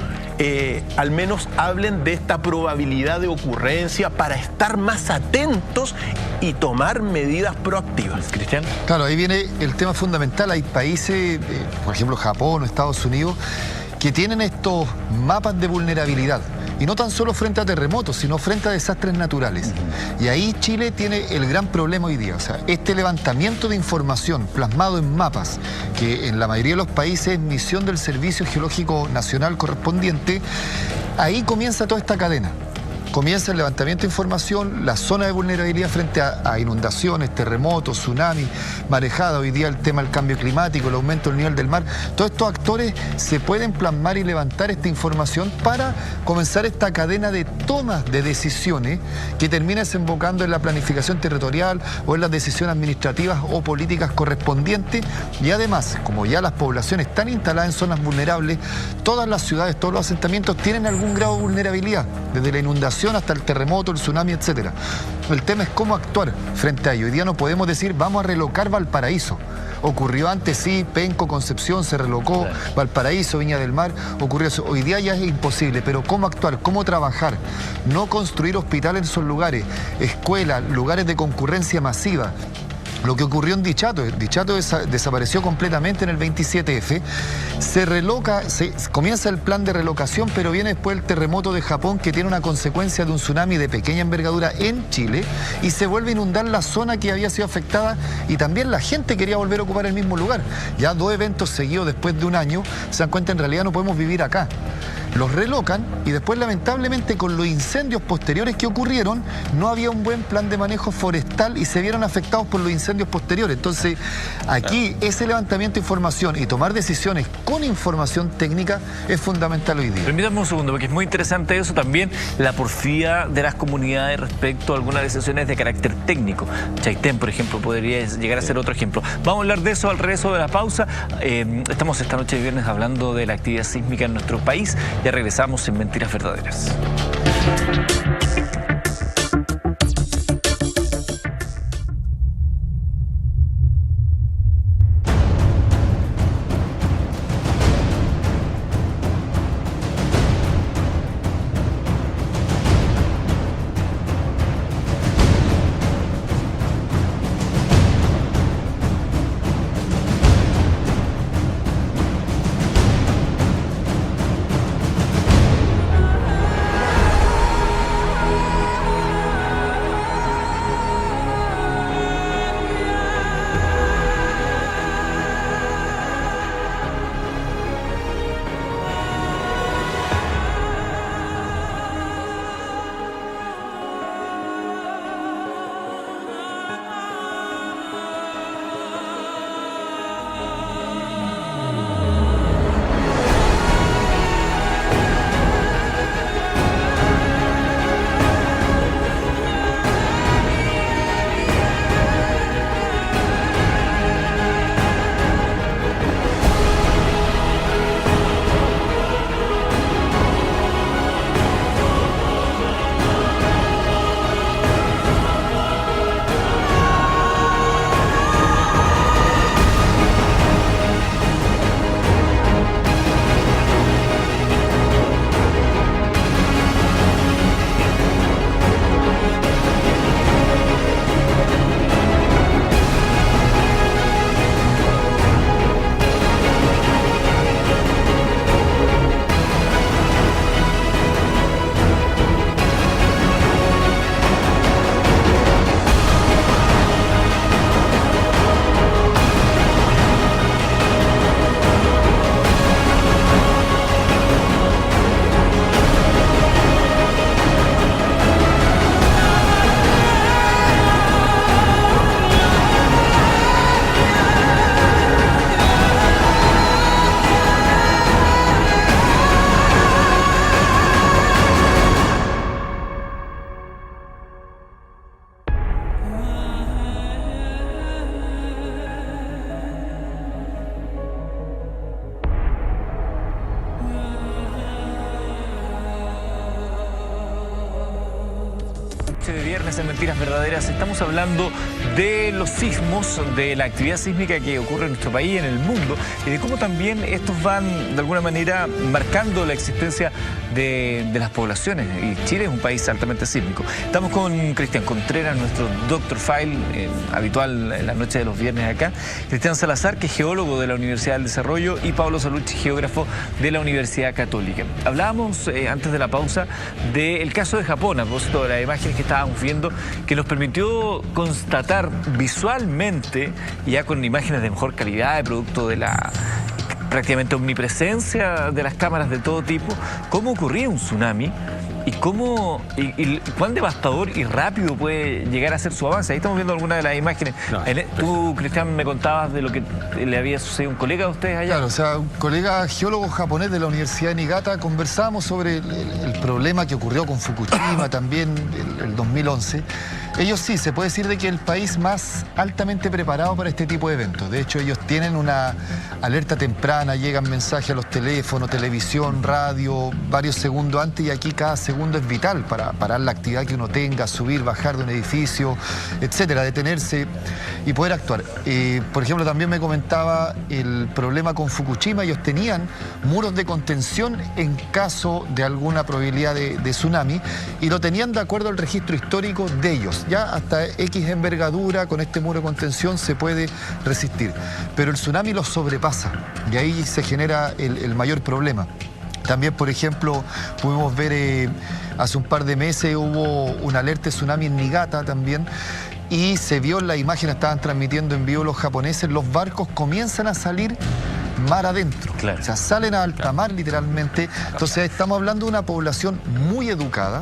al menos hablen de esta probabilidad de ocurrencia para estar más atentos y tomar medidas proactivas. Cristian. Claro, ahí viene el tema fundamental. Hay países, por ejemplo Japón o Estados Unidos, que tienen estos mapas de vulnerabilidad. Y no tan solo frente a terremotos, sino frente a desastres naturales. Y ahí Chile tiene el gran problema hoy día. O sea, este levantamiento de información plasmado en mapas, que en la mayoría de los países es misión del Servicio Geológico Nacional correspondiente, ahí comienza toda esta cadena. Comienza el levantamiento de información, la zona de vulnerabilidad frente a inundaciones, terremotos, tsunamis, marejada, hoy día el tema del cambio climático, el aumento del nivel del mar. Todos estos actores se pueden plasmar y levantar esta información para comenzar esta cadena de tomas de decisiones que termina desembocando en la planificación territorial o en las decisiones administrativas o políticas correspondientes. Y además, como ya las poblaciones están instaladas en zonas vulnerables, todas las ciudades, todos los asentamientos tienen algún grado de vulnerabilidad, desde la inundación hasta el terremoto, el tsunami, etcétera. El tema es cómo actuar frente a ello. Hoy día no podemos decir vamos a relocar Valparaíso. Ocurrió antes, sí, Penco, Concepción, se relocó, Valparaíso, Viña del Mar, ocurrió eso. Hoy día ya es imposible, pero ¿cómo actuar? ¿Cómo trabajar? No construir hospitales en esos lugares, escuelas, lugares de concurrencia masiva. Lo que ocurrió en Dichato desapareció completamente en el 27F, se reloca, comienza el plan de relocación, pero viene después el terremoto de Japón que tiene una consecuencia de un tsunami de pequeña envergadura en Chile y se vuelve a inundar la zona que había sido afectada y también la gente quería volver a ocupar el mismo lugar. Ya 2 eventos seguidos después de un año, se dan cuenta en realidad no podemos vivir acá. Los relocan y después lamentablemente con los incendios posteriores que ocurrieron no había un buen plan de manejo forestal y se vieron afectados por los incendios posteriores. Entonces aquí ese levantamiento de información y tomar decisiones con información técnica es fundamental hoy día. Permítame un segundo, porque es muy interesante eso también, la porfía de las comunidades respecto a algunas decisiones de carácter técnico. Chaitén, por ejemplo, podría llegar a ser otro ejemplo. Vamos a hablar de eso al regreso de la pausa. Estamos esta noche de viernes hablando de la actividad sísmica en nuestro país. Ya regresamos en Mentiras Verdaderas. viernes en Mentiras Verdaderas. Estamos hablando de los sismos, de la actividad sísmica que ocurre en nuestro país, en el mundo, y de cómo también estos van de alguna manera marcando la existencia de las poblaciones. Y Chile es un país altamente sísmico. Estamos con Cristian Contreras, nuestro Dr. File, habitual en la noche de los viernes acá. Cristian Salazar, que es geólogo de la Universidad del Desarrollo, y Pablo Salucci, geógrafo de la Universidad Católica. Hablábamos antes de la pausa del caso de Japón, a propósito de las imágenes que estábamos viendo, que nos permitió constatar visualmente, ya con imágenes de mejor calidad, de producto de la prácticamente omnipresencia de las cámaras de todo tipo, cómo ocurría un tsunami y cuán devastador y rápido puede llegar a ser su avance. Ahí estamos viendo algunas de las imágenes. Tú, Cristian, me contabas de lo que le había sucedido a un colega de ustedes allá. Claro, o sea, un colega geólogo japonés de la Universidad de Niigata. Conversábamos sobre el problema que ocurrió con Fukushima también el 2011. Ellos sí, se puede decir de que el país más altamente preparado para este tipo de eventos. De hecho, ellos tienen una alerta temprana, llegan mensajes a los teléfonos, televisión, radio, varios segundos antes, y aquí cada segundo es vital para parar la actividad que uno tenga, subir, bajar de un edificio, etcétera, detenerse y poder actuar. Por ejemplo, también me comentaba el problema con Fukushima. Ellos tenían muros de contención en caso de alguna probabilidad de tsunami, y lo tenían de acuerdo al registro histórico de ellos. Ya hasta X envergadura con este muro de contención se puede resistir, pero el tsunami los sobrepasa y ahí se genera el mayor problema. También, por ejemplo, pudimos ver hace un par de meses hubo una alerta de tsunami en Niigata también, y se vio en la imagen, estaban transmitiendo en vivo los japoneses, los barcos comienzan a salir mar adentro, claro. O sea, salen a alta mar literalmente. Entonces estamos hablando de una población muy educada,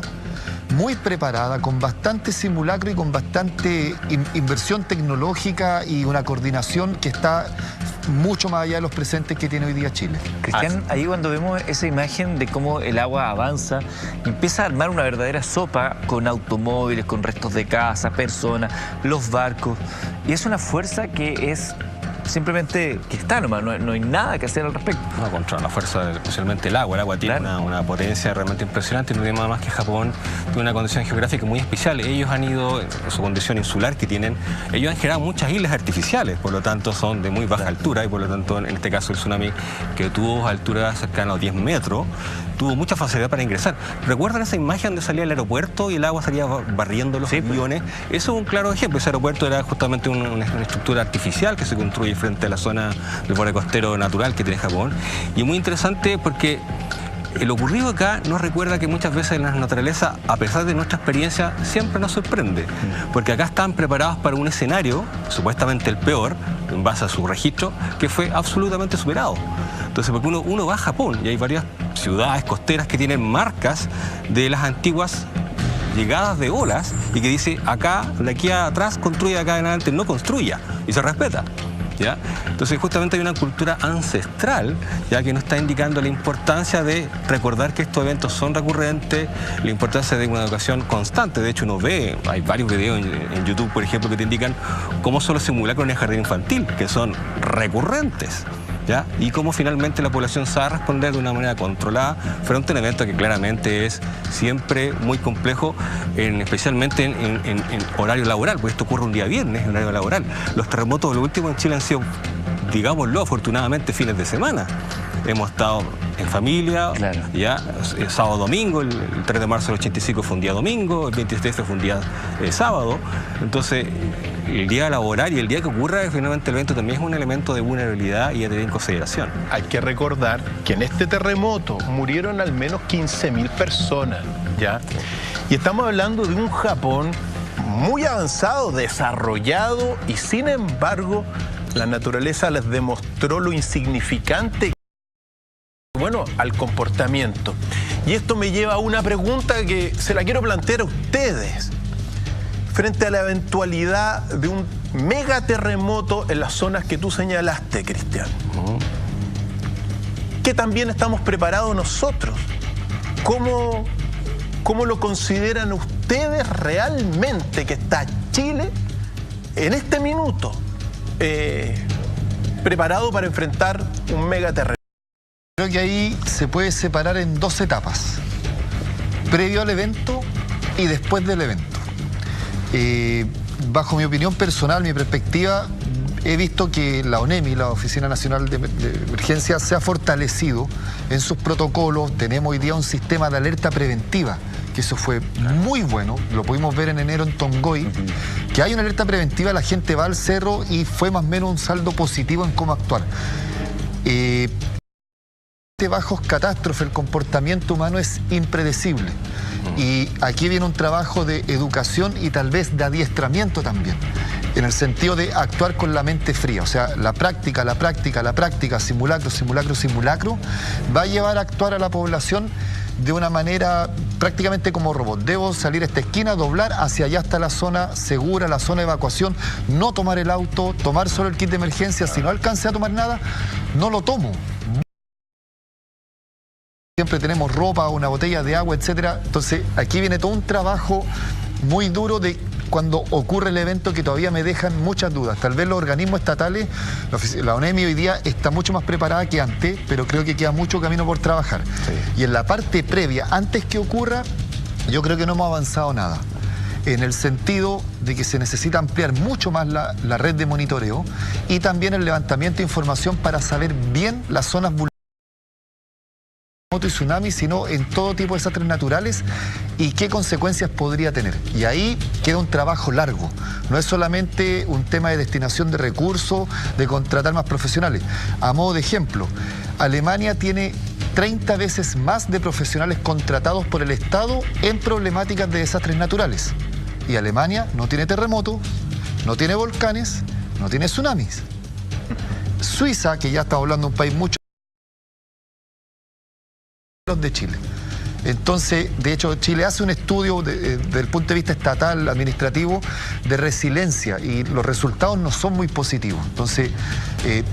muy preparada, con bastante simulacro y con bastante inversión tecnológica y una coordinación que está mucho más allá de los presentes que tiene hoy día Chile. Cristian, ahí cuando vemos esa imagen de cómo el agua avanza, empieza a armar una verdadera sopa con automóviles, con restos de casa, personas, los barcos, y es una fuerza que es simplemente que está nomás, no hay nada que hacer al respecto. No, contra la fuerza, especialmente el agua tiene una potencia realmente impresionante. No tiene nada más que Japón tiene una condición geográfica muy especial. Ellos han ido, en su condición insular que tienen, ellos han generado muchas islas artificiales, por lo tanto son de muy baja altura, y por lo tanto en este caso el tsunami, que tuvo altura cercana a 10 metros, tuvo mucha facilidad para ingresar. ¿Recuerdan esa imagen donde salía el aeropuerto y el agua salía barriendo los aviones? Eso es un claro ejemplo. Ese aeropuerto era justamente una estructura artificial que se construye frente a la zona del borde costero natural que tiene Japón. Y es muy interesante porque lo ocurrido acá nos recuerda que muchas veces en la naturaleza, a pesar de nuestra experiencia, siempre nos sorprende. Porque acá están preparados para un escenario, supuestamente el peor, en base a su registro, que fue absolutamente superado. Entonces, porque uno va a Japón y hay varias ciudades costeras que tienen marcas de las antiguas llegadas de olas, y que dice, acá, de aquí atrás construye, acá en adelante no construya, y se respeta. ¿Ya? Entonces justamente hay una cultura ancestral, ya que nos está indicando la importancia de recordar que estos eventos son recurrentes, la importancia de una educación constante. De hecho uno ve, hay varios videos en YouTube, por ejemplo, que te indican cómo son los simulacros en el jardín infantil, que son recurrentes, ¿ya? Y cómo finalmente la población sabe responder de una manera controlada frente a un evento que claramente es siempre muy complejo, especialmente en horario laboral, porque esto ocurre un día viernes en horario laboral. Los terremotos, los últimos en Chile han sido, digámoslo, afortunadamente fines de semana. Hemos estado en familia, ya sábado, domingo, el 3 de marzo del 85 fue un día domingo, el 23 fue un día sábado. Entonces, el día laboral y el día que ocurra finalmente el evento también es un elemento de vulnerabilidad y a tener en consideración. Hay que recordar que en este terremoto murieron al menos 15.000 personas, ¿ya? Y estamos hablando de un Japón muy avanzado, desarrollado, y sin embargo la naturaleza les demostró lo insignificante, bueno, al comportamiento. Y esto me lleva a una pregunta que se la quiero plantear a ustedes. Frente a la eventualidad de un megaterremoto en las zonas que tú señalaste, Cristian, ¿qué también estamos preparados nosotros? ¿Cómo lo consideran ustedes realmente que está Chile en este minuto preparado para enfrentar un megaterremoto? Creo que ahí se puede separar en dos etapas: previo al evento y después del evento. Bajo mi opinión personal, mi perspectiva, he visto que la ONEMI, la Oficina Nacional de Emergencia, se ha fortalecido en sus protocolos. Tenemos hoy día un sistema de alerta preventiva, que eso fue muy bueno. Lo pudimos ver en enero en Tongoy, que hay una alerta preventiva, la gente va al cerro y fue más o menos un saldo positivo en cómo actuar. Bajos catástrofes, el comportamiento humano es impredecible. Y aquí viene un trabajo de educación y tal vez de adiestramiento también, en el sentido de actuar con la mente fría. O sea, la práctica, simulacro, va a llevar a actuar a la población de una manera prácticamente como robot. Debo salir a esta esquina, doblar, hacia allá está la zona segura, la zona de evacuación, no tomar el auto, tomar solo el kit de emergencia. Si no alcancé a tomar nada, no lo tomo. Siempre tenemos ropa, una botella de agua, etcétera. Entonces, aquí viene todo un trabajo muy duro de cuando ocurre el evento, que todavía me dejan muchas dudas. Tal vez los organismos estatales, la ONEMI hoy día está mucho más preparada que antes, pero creo que queda mucho camino por trabajar. Sí. Y en la parte previa, antes que ocurra, yo creo que no hemos avanzado nada. En el sentido de que se necesita ampliar mucho más la red de monitoreo y también el levantamiento de información para saber bien las zonas vulnerables y tsunami, sino en todo tipo de desastres naturales y qué consecuencias podría tener. Y ahí queda un trabajo largo. No es solamente un tema de destinación de recursos, de contratar más profesionales. A modo de ejemplo, Alemania tiene 30 veces más de profesionales contratados por el Estado en problemáticas de desastres naturales. Y Alemania no tiene terremotos, no tiene volcanes, no tiene tsunamis. Suiza, que ya estamos hablando de un país mucho de Chile. Entonces, de hecho, Chile hace un estudio desde el punto de vista estatal, administrativo, de resiliencia, y los resultados no son muy positivos. Entonces,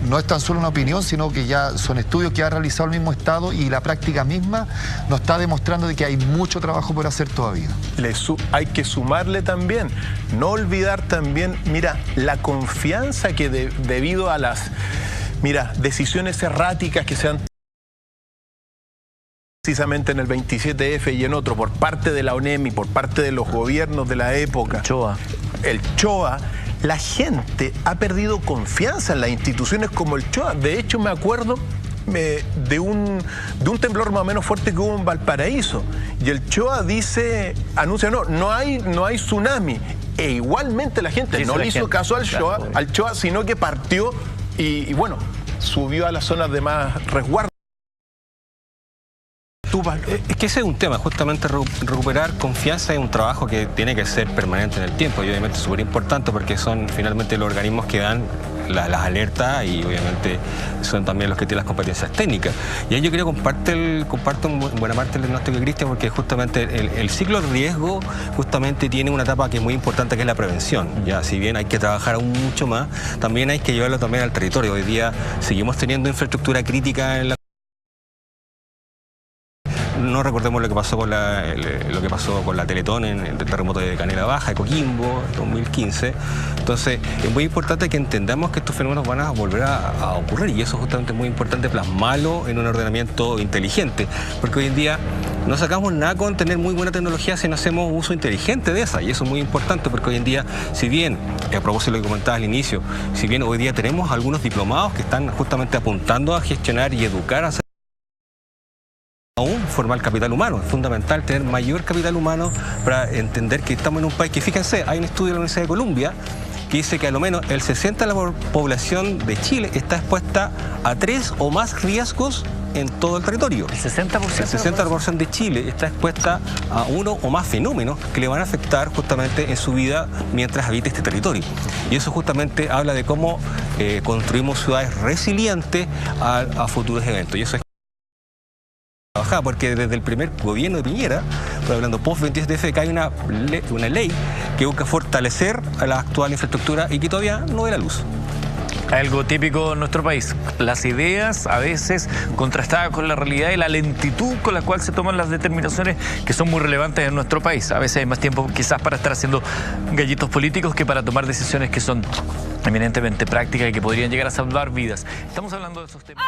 no es tan solo una opinión, sino que ya son estudios que ha realizado el mismo Estado, y la práctica misma nos está demostrando de que hay mucho trabajo por hacer todavía. Hay que sumarle también, no olvidar también, mira, la confianza que debido a las, decisiones erráticas que se han precisamente en el 27F y en otro, por parte de la ONEMI, por parte de los gobiernos de la época, el CHOA, la gente ha perdido confianza en las instituciones como el CHOA. De hecho, me acuerdo de un temblor más o menos fuerte que hubo en Valparaíso, y el CHOA anuncia, no hay tsunami, e igualmente la gente no le hizo caso al CHOA, sino que partió y bueno, subió a las zonas de más resguardo. Es que ese es un tema, justamente recuperar confianza es un trabajo que tiene que ser permanente en el tiempo, y obviamente es súper importante porque son finalmente los organismos que dan las alertas, y obviamente son también los que tienen las competencias técnicas. Y ahí yo creo que comparto en buena parte el diagnóstico de Cristian, porque justamente el ciclo de riesgo justamente tiene una etapa que es muy importante, que es la prevención. Ya, si bien hay que trabajar aún mucho más, también hay que llevarlo también al territorio. Hoy día seguimos teniendo infraestructura crítica en la... No recordemos lo que pasó con la Teletón en el terremoto de Canela Baja, de Coquimbo, 2015. Entonces, es muy importante que entendamos que estos fenómenos van a volver a ocurrir, y eso justamente es muy importante plasmarlo en un ordenamiento inteligente, porque hoy en día no sacamos nada con tener muy buena tecnología si no hacemos uso inteligente de esa, y eso es muy importante, porque hoy en día, si bien, a propósito de lo que comentabas al inicio, si bien hoy día tenemos algunos diplomados que están justamente apuntando a gestionar y educar a aún formar capital humano. Es fundamental tener mayor capital humano para entender que estamos en un país que, fíjense, hay un estudio de la Universidad de Columbia que dice que a lo menos el 60% de la población de Chile está expuesta a 3 o más riesgos en todo el territorio. El 60%. El 60% de Chile está expuesta a uno o más fenómenos que le van a afectar justamente en su vida mientras habite este territorio. Y eso justamente habla de cómo construimos ciudades resilientes a futuros eventos. Y eso es porque desde el primer gobierno de Piñera, hablando post-27F, que hay una ley que busca fortalecer a la actual infraestructura y que todavía no ve la luz. Algo típico en nuestro país, las ideas a veces contrastadas con la realidad y la lentitud con la cual se toman las determinaciones que son muy relevantes en nuestro país. A veces hay más tiempo quizás para estar haciendo gallitos políticos que para tomar decisiones que son eminentemente prácticas y que podrían llegar a salvar vidas. Estamos hablando de esos temas.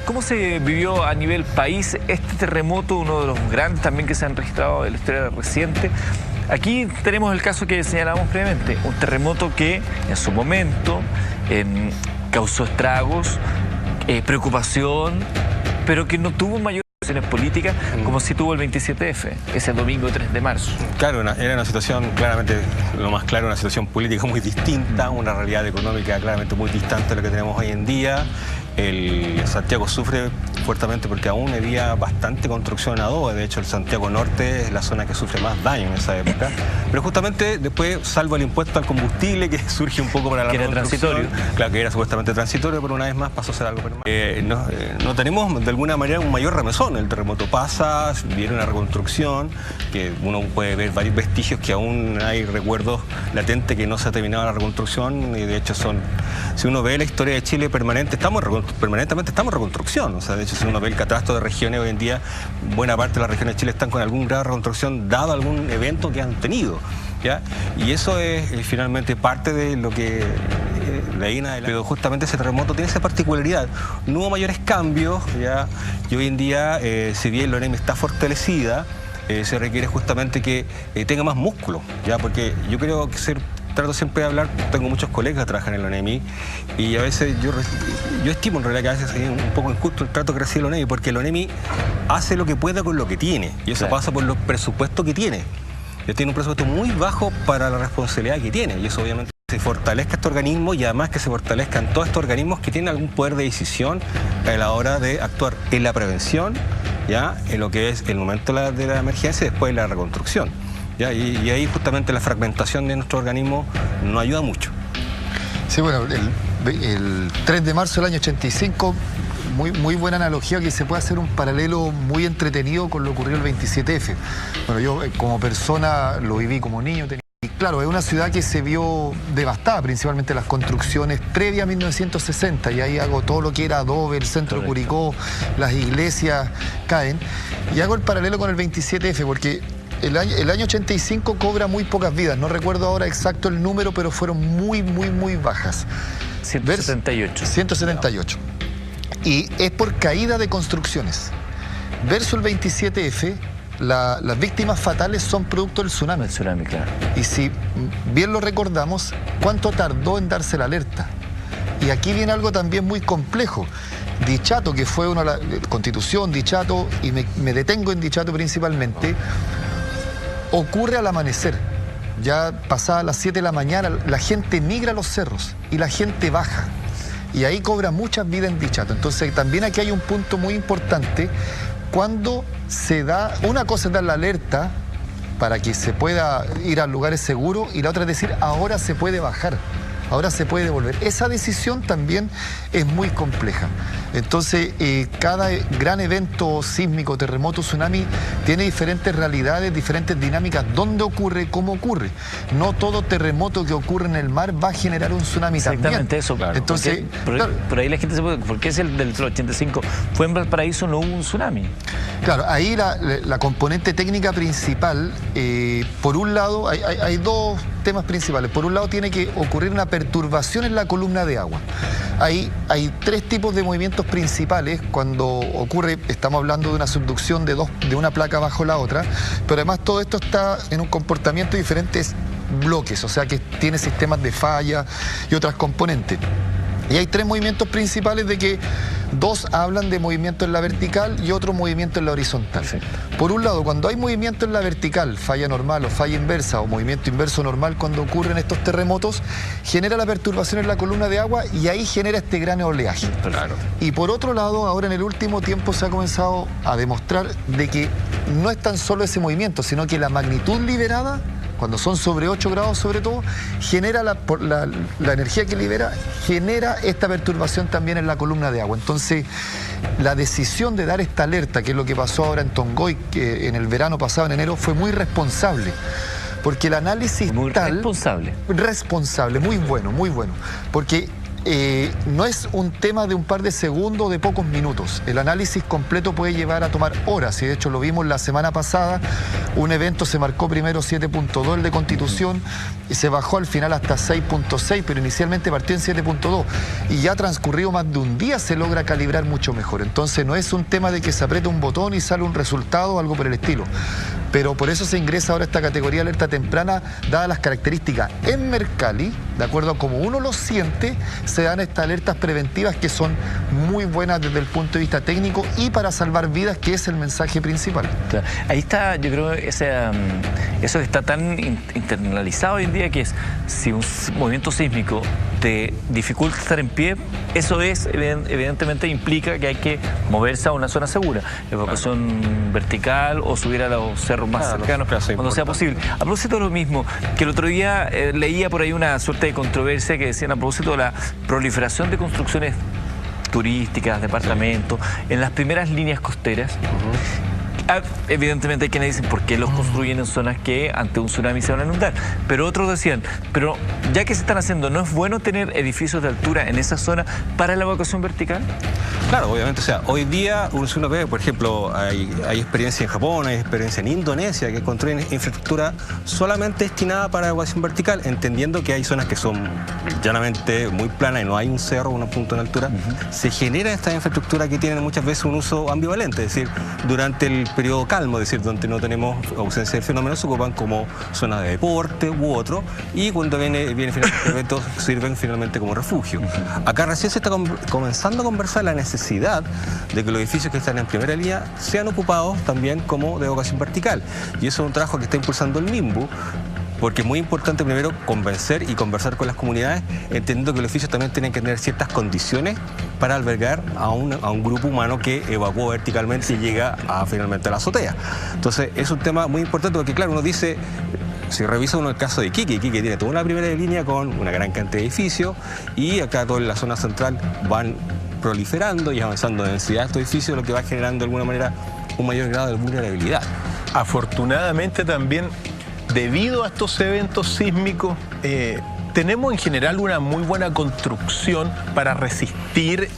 ¿Cómo se vivió a nivel país este terremoto, uno de los grandes también que se han registrado en la historia reciente? Aquí tenemos el caso que señalábamos previamente, un terremoto que en su momento causó estragos, preocupación, pero que no tuvo mayores políticas como sí tuvo el 27F, ese domingo 3 de marzo. Claro, era una situación claramente, lo más claro, una situación política muy distinta, una realidad económica claramente muy distante de lo que tenemos hoy en día. Santiago sufre fuertemente porque aún había bastante construcción en adobe. De hecho, el Santiago Norte es la zona que sufre más daño en esa época. Pero justamente después, salvo el impuesto al combustible, que surge un poco para la reconstrucción. Que era transitorio. Claro, que era supuestamente transitorio, pero una vez más pasó a ser algo permanente. No tenemos de alguna manera un mayor remesón. El terremoto pasa, viene una reconstrucción, que uno puede ver varios vestigios que aún hay recuerdos latentes que no se ha terminado la reconstrucción. Y de hecho si uno ve la historia de Chile permanentemente estamos en reconstrucción. O sea, de hecho, si uno ve el catastro de regiones hoy en día, buena parte de las regiones de Chile están con algún grado de reconstrucción dado algún evento que han tenido, ¿ya? Y eso es finalmente parte de lo que de ahí en adelante. Pero justamente ese terremoto tiene esa particularidad. No hubo mayores cambios, ¿ya? Y hoy en día, si bien la ONEMI está fortalecida, se requiere justamente que tenga más músculo, ¿ya? Porque yo creo que trato siempre de hablar, tengo muchos colegas que trabajan en la ONEMI y a veces yo estimo en realidad que a veces es un poco injusto el trato que recibe la ONEMI, porque la ONEMI hace lo que puede con lo que tiene y eso pasa por los presupuestos que tiene. Tiene un presupuesto muy bajo para la responsabilidad que tiene y eso obviamente se fortalezca este organismo y además que se fortalezcan todos estos organismos que tienen algún poder de decisión a la hora de actuar en la prevención, ya en lo que es el momento de la emergencia y después de la reconstrucción. ¿Ya? Y ahí justamente la fragmentación de nuestro organismo no ayuda mucho. Sí, bueno, el 3 de marzo del año 85, muy buena analogía, que se puede hacer un paralelo muy entretenido con lo ocurrido el 27F. Bueno, yo como persona lo viví como niño. Y claro, es una ciudad que se vio devastada, principalmente las construcciones previa a 1960, y ahí hago todo lo que era adobe, el centro de Curicó, las iglesias caen. Y hago el paralelo con el 27F, porque el año 85 cobra muy pocas vidas, no recuerdo ahora exacto el número, pero fueron muy bajas. 178. 178. Y es por caída de construcciones. Verso el 27F, las víctimas fatales son producto del tsunami. El tsunami, claro. Y si bien lo recordamos, ¿cuánto tardó en darse la alerta? Y aquí viene algo también muy complejo. Dichato, que fue una Constitución, Dichato, y me detengo en Dichato principalmente, ocurre al amanecer. Ya pasadas las 7 de la mañana, la gente migra a los cerros y la gente baja. Y ahí cobra muchas vidas en Dichato. Entonces también aquí hay un punto muy importante. Cuando se da, una cosa es dar la alerta para que se pueda ir a lugares seguros y la otra es decir, ahora se puede bajar, ahora se puede devolver. Esa decisión también es muy compleja. Entonces, cada gran evento sísmico, terremoto, tsunami, tiene diferentes realidades, diferentes dinámicas. ¿Dónde ocurre? ¿Cómo ocurre? No todo terremoto que ocurre en el mar va a generar un tsunami también. Exactamente eso, claro. Entonces, por ahí la gente se puede... ¿Por qué es el del 85? Fue en Valparaíso, no hubo un tsunami. Claro, ahí la componente técnica principal, por un lado, hay dos temas principales. Por un lado, tiene que ocurrir una perturbación en la columna de agua. Hay 3 tipos de movimientos principales cuando ocurre, estamos hablando de una subducción de una placa bajo la otra, pero además todo esto está en un comportamiento de diferentes bloques, o sea que tiene sistemas de falla y otras componentes. Y hay 3 movimientos principales, de que 2 hablan de movimiento en la vertical y otro movimiento en la horizontal. Perfecto. Por un lado, cuando hay movimiento en la vertical, falla normal o falla inversa, o movimiento inverso normal cuando ocurren estos terremotos, genera la perturbación en la columna de agua y ahí genera este gran oleaje. Claro. Y por otro lado, ahora en el último tiempo se ha comenzado a demostrar de que no es tan solo ese movimiento, sino que la magnitud liberada, cuando son sobre 8 grados sobre todo, genera la energía que libera, genera esta perturbación también en la columna de agua. Entonces, la decisión de dar esta alerta, que es lo que pasó ahora en Tongoy, que en el verano pasado, en enero, fue muy responsable. Porque el análisis muy responsable. Responsable, muy bueno, muy bueno. Porque no es un tema de un par de segundos o de pocos minutos. El análisis completo puede llevar a tomar horas, y de hecho lo vimos la semana pasada. Un evento se marcó primero 7.2 el de Constitución y se bajó al final hasta 6.6, pero inicialmente partió en 7.2 y ya transcurrido más de un día se logra calibrar mucho mejor. Entonces no es un tema de que se aprieta un botón y sale un resultado o algo por el estilo. Pero por eso se ingresa ahora esta categoría de alerta temprana, dadas las características en Mercalli, de acuerdo a cómo uno lo siente, se dan estas alertas preventivas que son muy buenas desde el punto de vista técnico y para salvar vidas, que es el mensaje principal. Claro. Ahí está, yo creo, eso que está tan internalizado hoy en día, que es si un movimiento sísmico te dificulta estar en pie, eso evidentemente implica que hay que moverse a una zona segura, evacuación vertical o subir a los cerros más cercanos cuando sea posible. A propósito de lo mismo, que el otro día leía por ahí una suerte de controversia que decían a propósito de la proliferación de construcciones turísticas, departamentos, en las primeras líneas costeras. Evidentemente hay quienes dicen por qué los construyen en zonas que ante un tsunami se van a inundar, pero otros decían, pero ya que se están haciendo, ¿no es bueno tener edificios de altura en esa zona para la evacuación vertical? Claro, obviamente, o sea, hoy día uno ve, por ejemplo, hay experiencia en Japón, hay experiencia en Indonesia que construyen infraestructura solamente destinada para evacuación vertical, entendiendo que hay zonas que son llanamente muy planas y no hay un cerro, un punto de altura. Se genera esta infraestructura que tienen muchas veces un uso ambivalente, es decir, durante el periodo calmo, es decir, donde no tenemos ausencia de fenómenos, se ocupan como zona de deporte u otro, y cuando viene finalmente eventos sirven finalmente como refugio. Acá recién se está comenzando a conversar la necesidad de que los edificios que están en primera línea sean ocupados también como de evacuación vertical, y eso es un trabajo que está impulsando el MIMBU, porque es muy importante primero convencer y conversar con las comunidades, entendiendo que los edificios también tienen que tener ciertas condiciones para albergar a un grupo humano que evacuó verticalmente y llega finalmente a la azotea. Entonces es un tema muy importante porque, claro, uno dice, si revisa uno el caso de Iquique, Iquique tiene toda una primera línea con una gran cantidad de edificios, y acá toda la zona central van proliferando y avanzando en densidad de estos edificios, lo que va generando de alguna manera un mayor grado de vulnerabilidad. Afortunadamente también, debido a estos eventos sísmicos, tenemos en general una muy buena construcción para resistir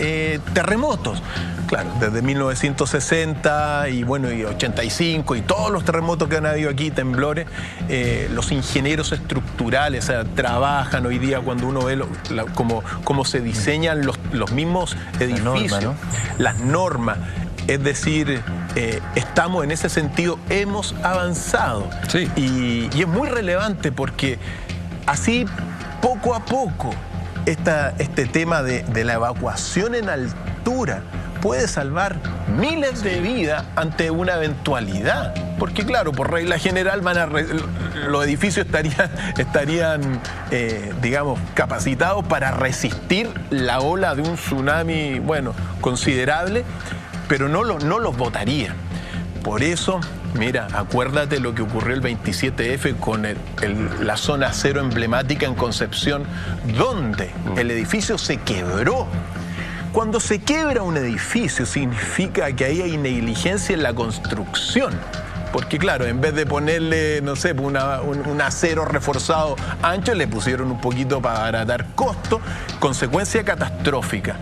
terremotos. Claro, desde 1960 y 85 y todos los terremotos que han habido aquí, temblores, los ingenieros estructurales trabajan hoy día cuando uno ve cómo se diseñan los mismos edificios, las normas. Es decir, estamos en ese sentido, hemos avanzado. Sí. Y es muy relevante porque así, poco a poco, este tema de la evacuación en altura puede salvar miles de vidas ante una eventualidad. Porque claro, por regla general los edificios estarían digamos, capacitados para resistir la ola de un tsunami, considerable, pero no los botaría. Por eso, mira, acuérdate lo que ocurrió el 27F con la zona cero emblemática en Concepción, donde el edificio se quebró. Cuando se quiebra un edificio significa que ahí hay negligencia en la construcción. Porque claro, en vez de ponerle, no sé, un acero reforzado ancho, le pusieron un poquito para abaratar costo, consecuencia catastrófica.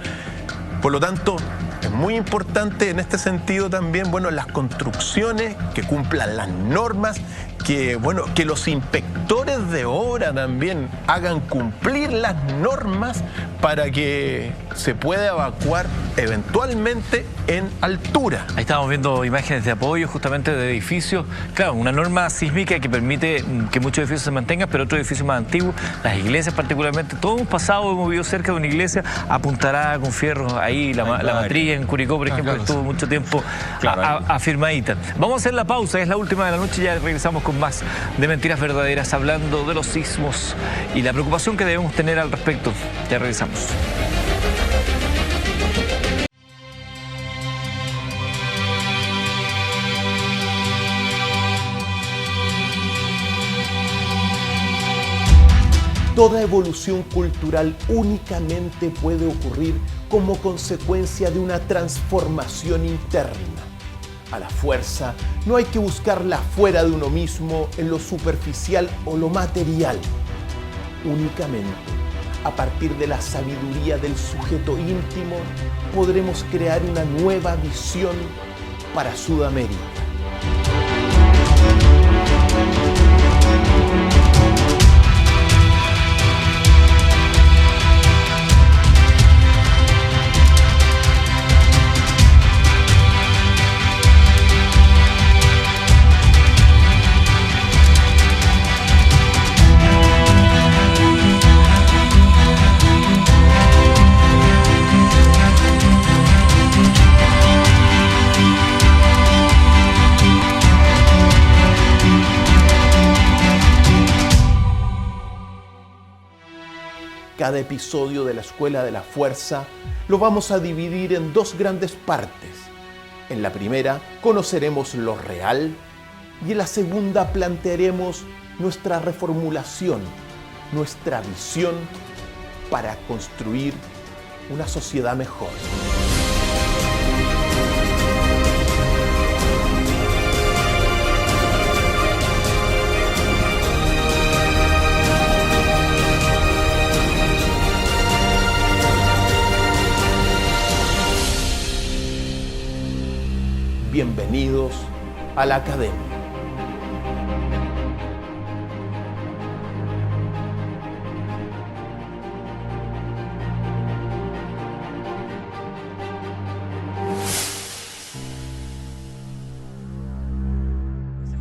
Por lo tanto, es muy importante en este sentido también, las construcciones que cumplan las normas, que los inspectores de obra también hagan cumplir las normas para que se pueda evacuar eventualmente en altura. Ahí estamos viendo imágenes de apoyo justamente de edificios. Claro, una norma sísmica que permite que muchos edificios se mantengan, pero otros edificios más antiguos, las iglesias particularmente. Todos hemos pasado, hemos vivido cerca de una iglesia apuntalada con fierros. Ahí la matriz en Curicó, por ejemplo, estuvo mucho tiempo afirmadita. Vamos a hacer la pausa, es la última de la noche, ya regresamos con más de Mentiras Verdaderas, hablando de los sismos y la preocupación que debemos tener al respecto. Ya regresamos. Toda evolución cultural únicamente puede ocurrir como consecuencia de una transformación interna. A la fuerza, no hay que buscarla fuera de uno mismo, en lo superficial o lo material. Únicamente A partir de la sabiduría del sujeto íntimo, podremos crear una nueva visión para Sudamérica. Cada episodio de la Escuela de la Fuerza lo vamos a dividir en dos grandes partes. En la primera conoceremos lo real y en la segunda plantearemos nuestra reformulación, nuestra visión para construir una sociedad mejor. Bienvenidos a la Academia.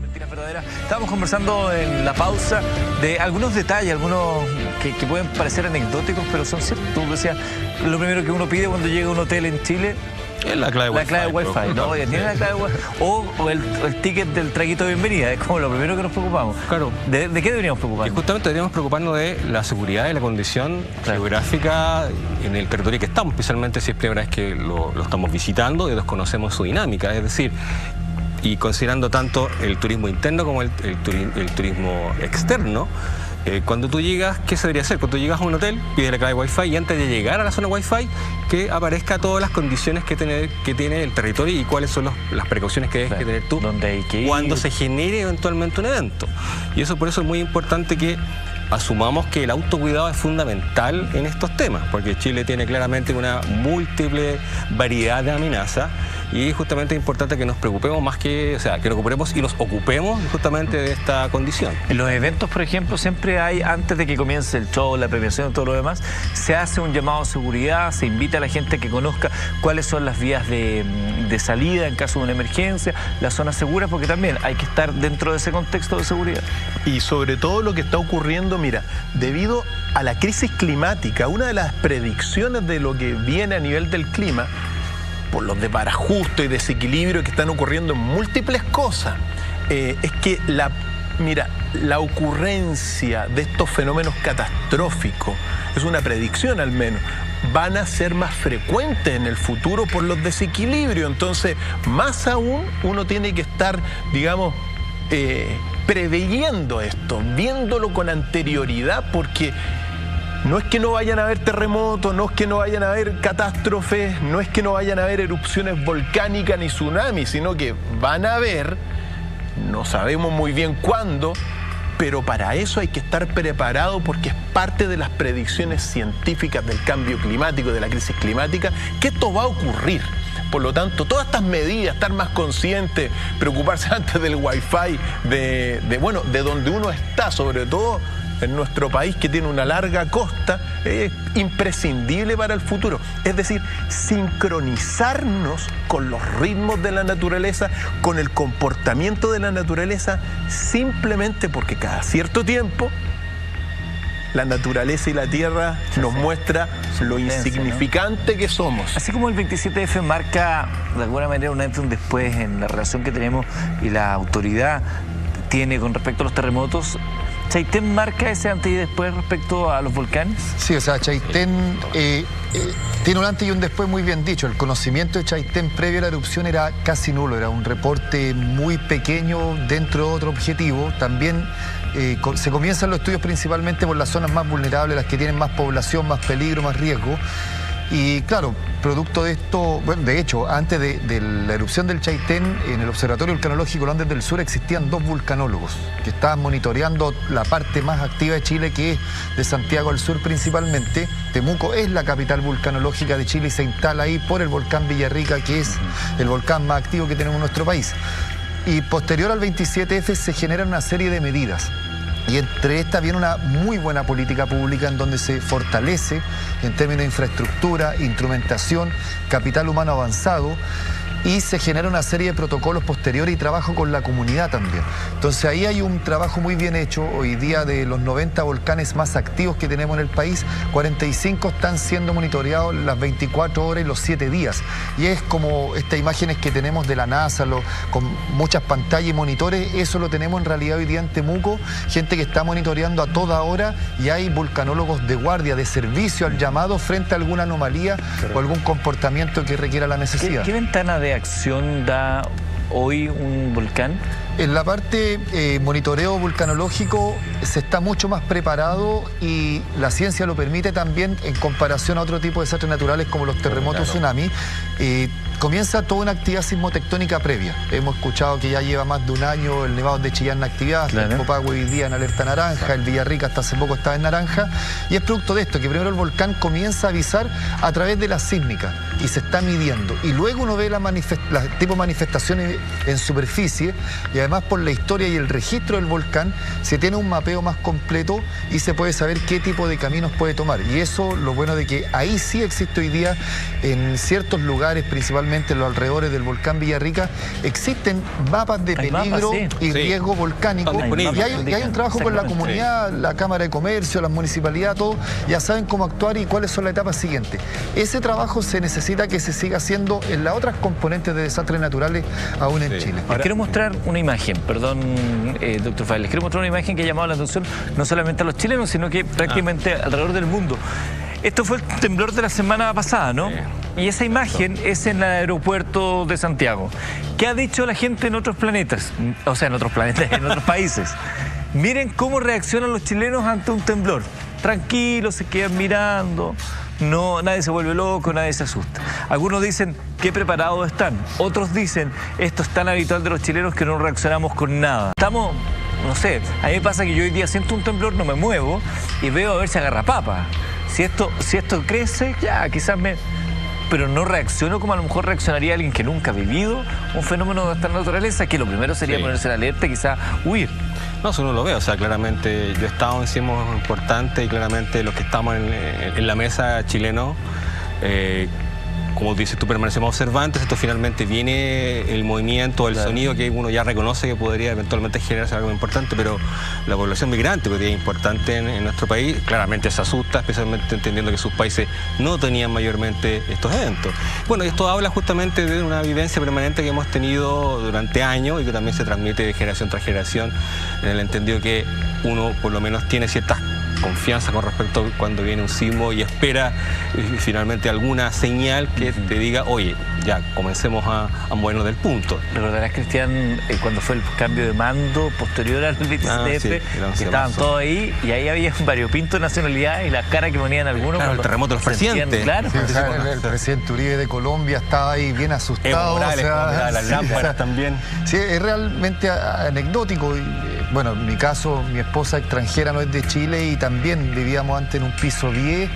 Mentiras verdaderas. Estábamos conversando en la pausa de algunos detalles, algunos que pueden parecer anecdóticos, pero son ciertos. Tú decías, lo primero que uno pide cuando llega a un hotel en Chile es la clave Wi-Fi, ¿no? Oye, tiene la clave Wi-Fi. O el ticket del traguito de bienvenida, es como lo primero que nos preocupamos. Claro. ¿De qué deberíamos preocuparnos? Y justamente deberíamos preocuparnos de la seguridad y la condición geográfica en el territorio que estamos, especialmente si es primera vez que lo estamos visitando y desconocemos su dinámica. Es decir, y considerando tanto el turismo interno como el turismo externo, cuando tú llegas, ¿qué se debería hacer? Cuando tú llegas a un hotel, pides la clave Wi-Fi y antes de llegar a la zona Wi-Fi, que aparezca todas las condiciones que tiene el territorio y cuáles son las precauciones que debes tener tú cuando se genere eventualmente un evento. Y eso por eso es muy importante que asumamos que el autocuidado es fundamental en estos temas, porque Chile tiene claramente una múltiple variedad de amenazas y justamente es importante que nos preocupemos más que, o sea, que nos ocupemos y nos ocupemos justamente de esta condición. En los eventos, por ejemplo, siempre hay, antes de que comience el show, la premiación y todo lo demás, se hace un llamado a seguridad, se invita a la gente a que conozca cuáles son las vías de salida en caso de una emergencia, las zonas seguras, porque también hay que estar dentro de ese contexto de seguridad. Y sobre todo lo que está ocurriendo, mira, debido a la crisis climática, una de las predicciones de lo que viene a nivel del clima, por los desbarajustos y desequilibrio que están ocurriendo en múltiples cosas, es que la ocurrencia de estos fenómenos catastróficos, es una predicción al menos, van a ser más frecuentes en el futuro por los desequilibrios. Entonces, más aún, uno tiene que estar, digamos, preveyendo esto, viéndolo con anterioridad, porque no es que no vayan a haber terremotos, no es que no vayan a haber catástrofes, no es que no vayan a haber erupciones volcánicas ni tsunamis, sino que van a haber, no sabemos muy bien cuándo, pero para eso hay que estar preparado porque es parte de las predicciones científicas del cambio climático, de la crisis climática, que esto va a ocurrir. Por lo tanto, todas estas medidas, estar más consciente, preocuparse antes del Wi-Fi, de donde uno está, sobre todo en nuestro país que tiene una larga costa, es imprescindible para el futuro. Es decir, sincronizarnos con los ritmos de la naturaleza, con el comportamiento de la naturaleza, simplemente porque cada cierto tiempo la naturaleza y la tierra nos muestra lo insignificante que somos. Así como el 27F marca de alguna manera un antes y un después en la relación que tenemos y la autoridad tiene con respecto a los terremotos, ¿Chaitén marca ese antes y después respecto a los volcanes? Sí, o sea, Chaitén tiene un antes y un después muy bien dicho. El conocimiento de Chaitén previo a la erupción era casi nulo, era un reporte muy pequeño dentro de otro objetivo. También se comienzan los estudios principalmente por las zonas más vulnerables, las que tienen más población, más peligro, más riesgo. Y claro, producto de esto, bueno, de hecho, antes de la erupción del Chaitén, en el Observatorio Vulcanológico Los Andes del Sur existían 2 vulcanólogos que estaban monitoreando la parte más activa de Chile, que es de Santiago al sur principalmente. Temuco es la capital vulcanológica de Chile y se instala ahí por el volcán Villarrica, que es el volcán más activo que tenemos en nuestro país. Y posterior al 27F se generan una serie de medidas. Y entre estas viene una muy buena política pública en donde se fortalece en términos de infraestructura, instrumentación, capital humano avanzado, y se genera una serie de protocolos posteriores y trabajo con la comunidad también. Entonces ahí hay un trabajo muy bien hecho. Hoy día, de los 90 volcanes más activos que tenemos en el país, 45 están siendo monitoreados las 24 horas y los 7 días. Y es como estas imágenes que tenemos de la NASA, con muchas pantallas y monitores, eso lo tenemos en realidad hoy día en Temuco, gente que está monitoreando a toda hora, y hay vulcanólogos de guardia, de servicio al llamado frente a alguna anomalía o algún comportamiento que requiera la necesidad. ¿Qué ventana de acción da hoy un volcán? En la parte monitoreo vulcanológico se está mucho más preparado, y la ciencia lo permite también en comparación a otro tipo de desastres naturales como los terremotos, tsunami. Comienza toda una actividad sismotectónica previa. Hemos escuchado que ya lleva más de un año el Nevado de Chillán en actividad, el Copagüe hoy día en alerta naranja, el Villarrica hasta hace poco estaba en naranja, y es producto de esto, que primero el volcán comienza a avisar a través de la sísmica y se está midiendo, y luego uno ve la tipo de manifestaciones en superficie, y además por la historia y el registro del volcán se tiene un mapeo más completo y se puede saber qué tipo de caminos puede tomar. Y eso, lo bueno de que ahí sí existe hoy día en ciertos lugares, principalmente en los alrededores del volcán Villarrica, existen mapas de peligro y riesgo volcánico, y hay un trabajo con la comunidad, la Cámara de Comercio, la municipalidad, todo, ya saben cómo actuar y cuáles son las etapas siguientes. Ese trabajo se necesita que se siga haciendo en las otras componentes de desastres naturales aún en Chile. Les quiero mostrar una imagen, perdón, doctor Fael, les quiero mostrar una imagen que ha llamado la atención no solamente a los chilenos, sino que prácticamente alrededor del mundo. Esto fue el temblor de la semana pasada, ¿no? Y esa imagen es en el aeropuerto de Santiago. ¿Qué ha dicho la gente en otros planetas? O sea, en otros planetas, en otros países. Miren cómo reaccionan los chilenos ante un temblor. Tranquilos, se quedan mirando. No, nadie se vuelve loco, nadie se asusta. Algunos dicen, qué preparados están. Otros dicen, esto es tan habitual de los chilenos que no reaccionamos con nada. Estamos, no sé, a mí me pasa que yo hoy día siento un temblor, no me muevo y veo a ver si agarra papa. Si esto crece, ya, quizás pero no reacciono como a lo mejor reaccionaría alguien que nunca ha vivido un fenómeno de esta naturaleza, que lo primero sería ponerse en alerta y quizás huir. No, eso no lo veo, o sea, claramente yo he estado en sismos importantes y claramente los que estamos en la mesa chileno, como dices tú, permanecemos observantes. Esto finalmente viene el movimiento, el sonido que uno ya reconoce que podría eventualmente generarse algo importante, pero la población migrante, que es importante en nuestro país, claramente se asusta, especialmente entendiendo que sus países no tenían mayormente estos eventos. Bueno, esto habla justamente de una vivencia permanente que hemos tenido durante años y que también se transmite de generación tras generación, en el entendido que uno por lo menos tiene ciertas confianza con respecto a cuando viene un sismo y espera finalmente alguna señal que te diga, oye, ya comencemos a movernos del punto. Recordarás, Cristian, cuando fue el cambio de mando posterior al 27F, que estaban todos ahí y ahí había un variopinto de nacionalidad y la cara que ponían algunos. Claro, el terremoto de los presidentes. Claro. Sí, el presidente Uribe de Colombia estaba ahí bien asustado. Morales, las lámparas también. Sí, es realmente anecdótico. Bueno, en mi caso, mi esposa extranjera no es de Chile y también vivíamos antes en un piso 10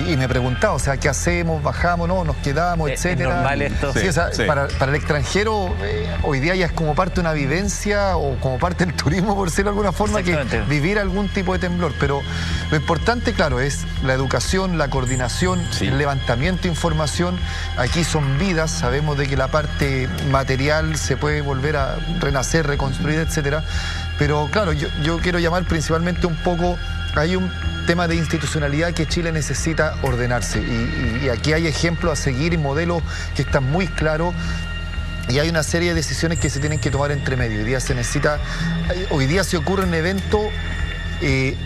y me preguntaba, o sea, ¿qué hacemos? ¿Bajamos? ¿No? ¿Nos quedamos? Etcétera. ¿Es normal esto? Sí, o sea, para el extranjero hoy día ya es como parte de una vivencia o como parte del turismo, por decirlo de alguna forma, que vivir algún tipo de temblor. Pero lo importante, claro, es la educación, la coordinación, el levantamiento de información. Aquí son vidas, sabemos de que la parte material se puede volver a renacer, reconstruir, etcétera. Pero claro, yo quiero llamar principalmente un poco, hay un tema de institucionalidad que Chile necesita ordenarse y aquí hay ejemplos a seguir y modelos que están muy claros. Y hay una serie de decisiones que se tienen que tomar entre medio. Hoy día se ocurre un evento,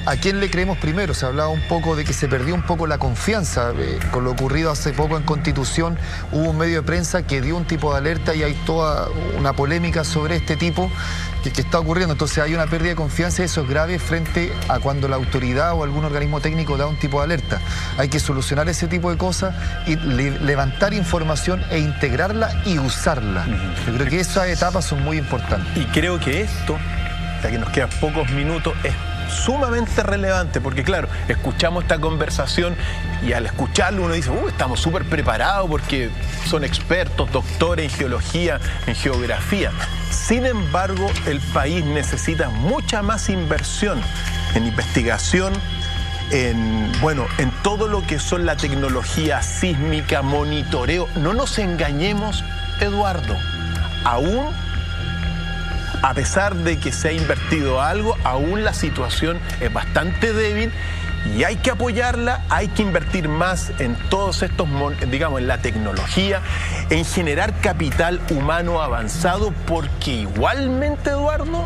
¿a quién le creemos primero? Se hablaba un poco de que se perdió un poco la confianza. Con lo ocurrido hace poco en Constitución, hubo un medio de prensa que dio un tipo de alerta y hay toda una polémica sobre este tipo, que está ocurriendo. Entonces hay una pérdida de confianza y eso es grave frente a cuando la autoridad o algún organismo técnico da un tipo de alerta. Hay que solucionar ese tipo de cosas y levantar información e integrarla y usarla. Yo creo que esas etapas son muy importantes. Y creo que esto, ya que nos quedan pocos minutos, es sumamente relevante, porque claro, escuchamos esta conversación y al escucharlo uno dice, estamos súper preparados porque son expertos, doctores en geología, en geografía. Sin embargo, el país necesita mucha más inversión en investigación, en todo lo que son la tecnología sísmica, monitoreo. No nos engañemos, Eduardo, aún a pesar de que se ha invertido algo, aún la situación es bastante débil y hay que apoyarla, hay que invertir más en todos estos, digamos, en la tecnología, en generar capital humano avanzado, porque igualmente, Eduardo,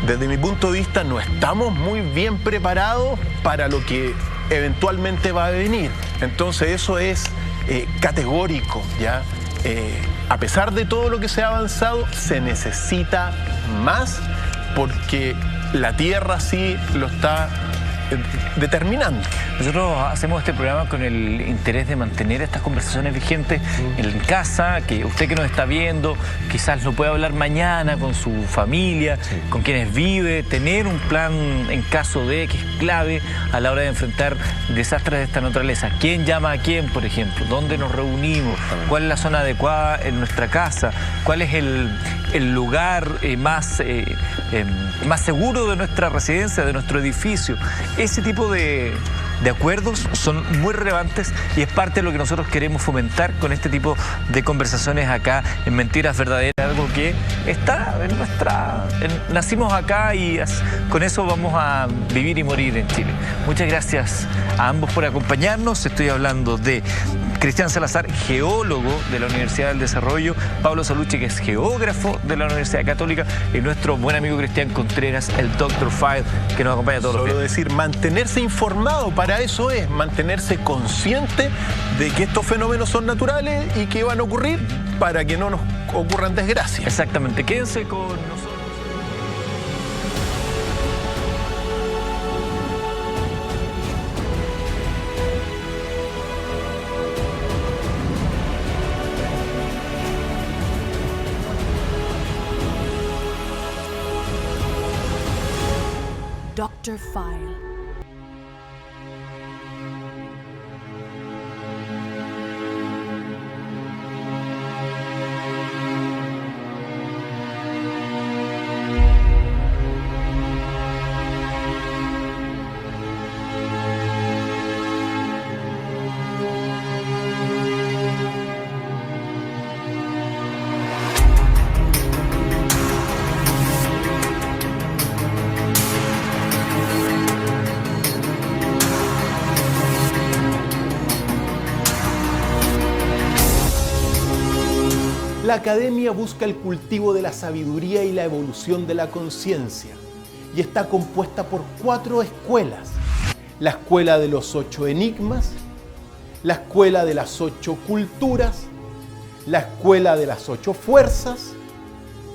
desde mi punto de vista, no estamos muy bien preparados para lo que eventualmente va a venir. Entonces eso es categórico, ¿ya? A pesar de todo lo que se ha avanzado, se necesita más porque la Tierra sí lo está determinando. Nosotros hacemos este programa con el interés de mantener estas conversaciones vigentes en casa, que usted que nos está viendo quizás lo pueda hablar mañana con su familia, con quienes vive, tener un plan en caso de, que es clave a la hora de enfrentar desastres de esta naturaleza. ¿Quién llama a quién, por ejemplo? ¿Dónde nos reunimos? ¿Cuál es la zona adecuada en nuestra casa? ¿Cuál es el lugar más seguro de nuestra residencia, de nuestro edificio? Ese tipo de acuerdos son muy relevantes y es parte de lo que nosotros queremos fomentar con este tipo de conversaciones acá en Mentiras Verdaderas, algo que está en nacimos acá y con eso vamos a vivir y morir en Chile. Muchas gracias a ambos por acompañarnos. Estoy hablando de Cristian Salazar, geólogo de la Universidad del Desarrollo, Pablo Salucci, que es geógrafo de la Universidad Católica, y nuestro buen amigo Cristian Contreras, el Dr. File, que nos acompaña todos los días. Solo decir, mantenerse informado, para eso es, mantenerse consciente de que estos fenómenos son naturales y que van a ocurrir para que no nos ocurran desgracias. Exactamente, quédense con nosotros. Dr. File. La academia busca el cultivo de la sabiduría y la evolución de la conciencia y está compuesta por 4 escuelas. La escuela de los 8 enigmas, la escuela de las 8 culturas, la escuela de las 8 fuerzas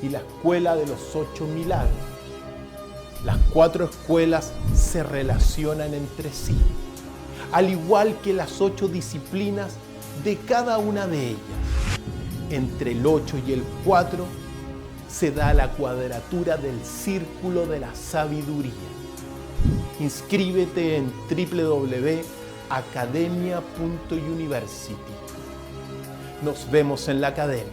y la escuela de los 8 milagros. Las 4 escuelas se relacionan entre sí, al igual que las 8 disciplinas de cada una de ellas. Entre el 8 y el 4 se da la cuadratura del círculo de la sabiduría. Inscríbete en www.academia.university. Nos vemos en la academia.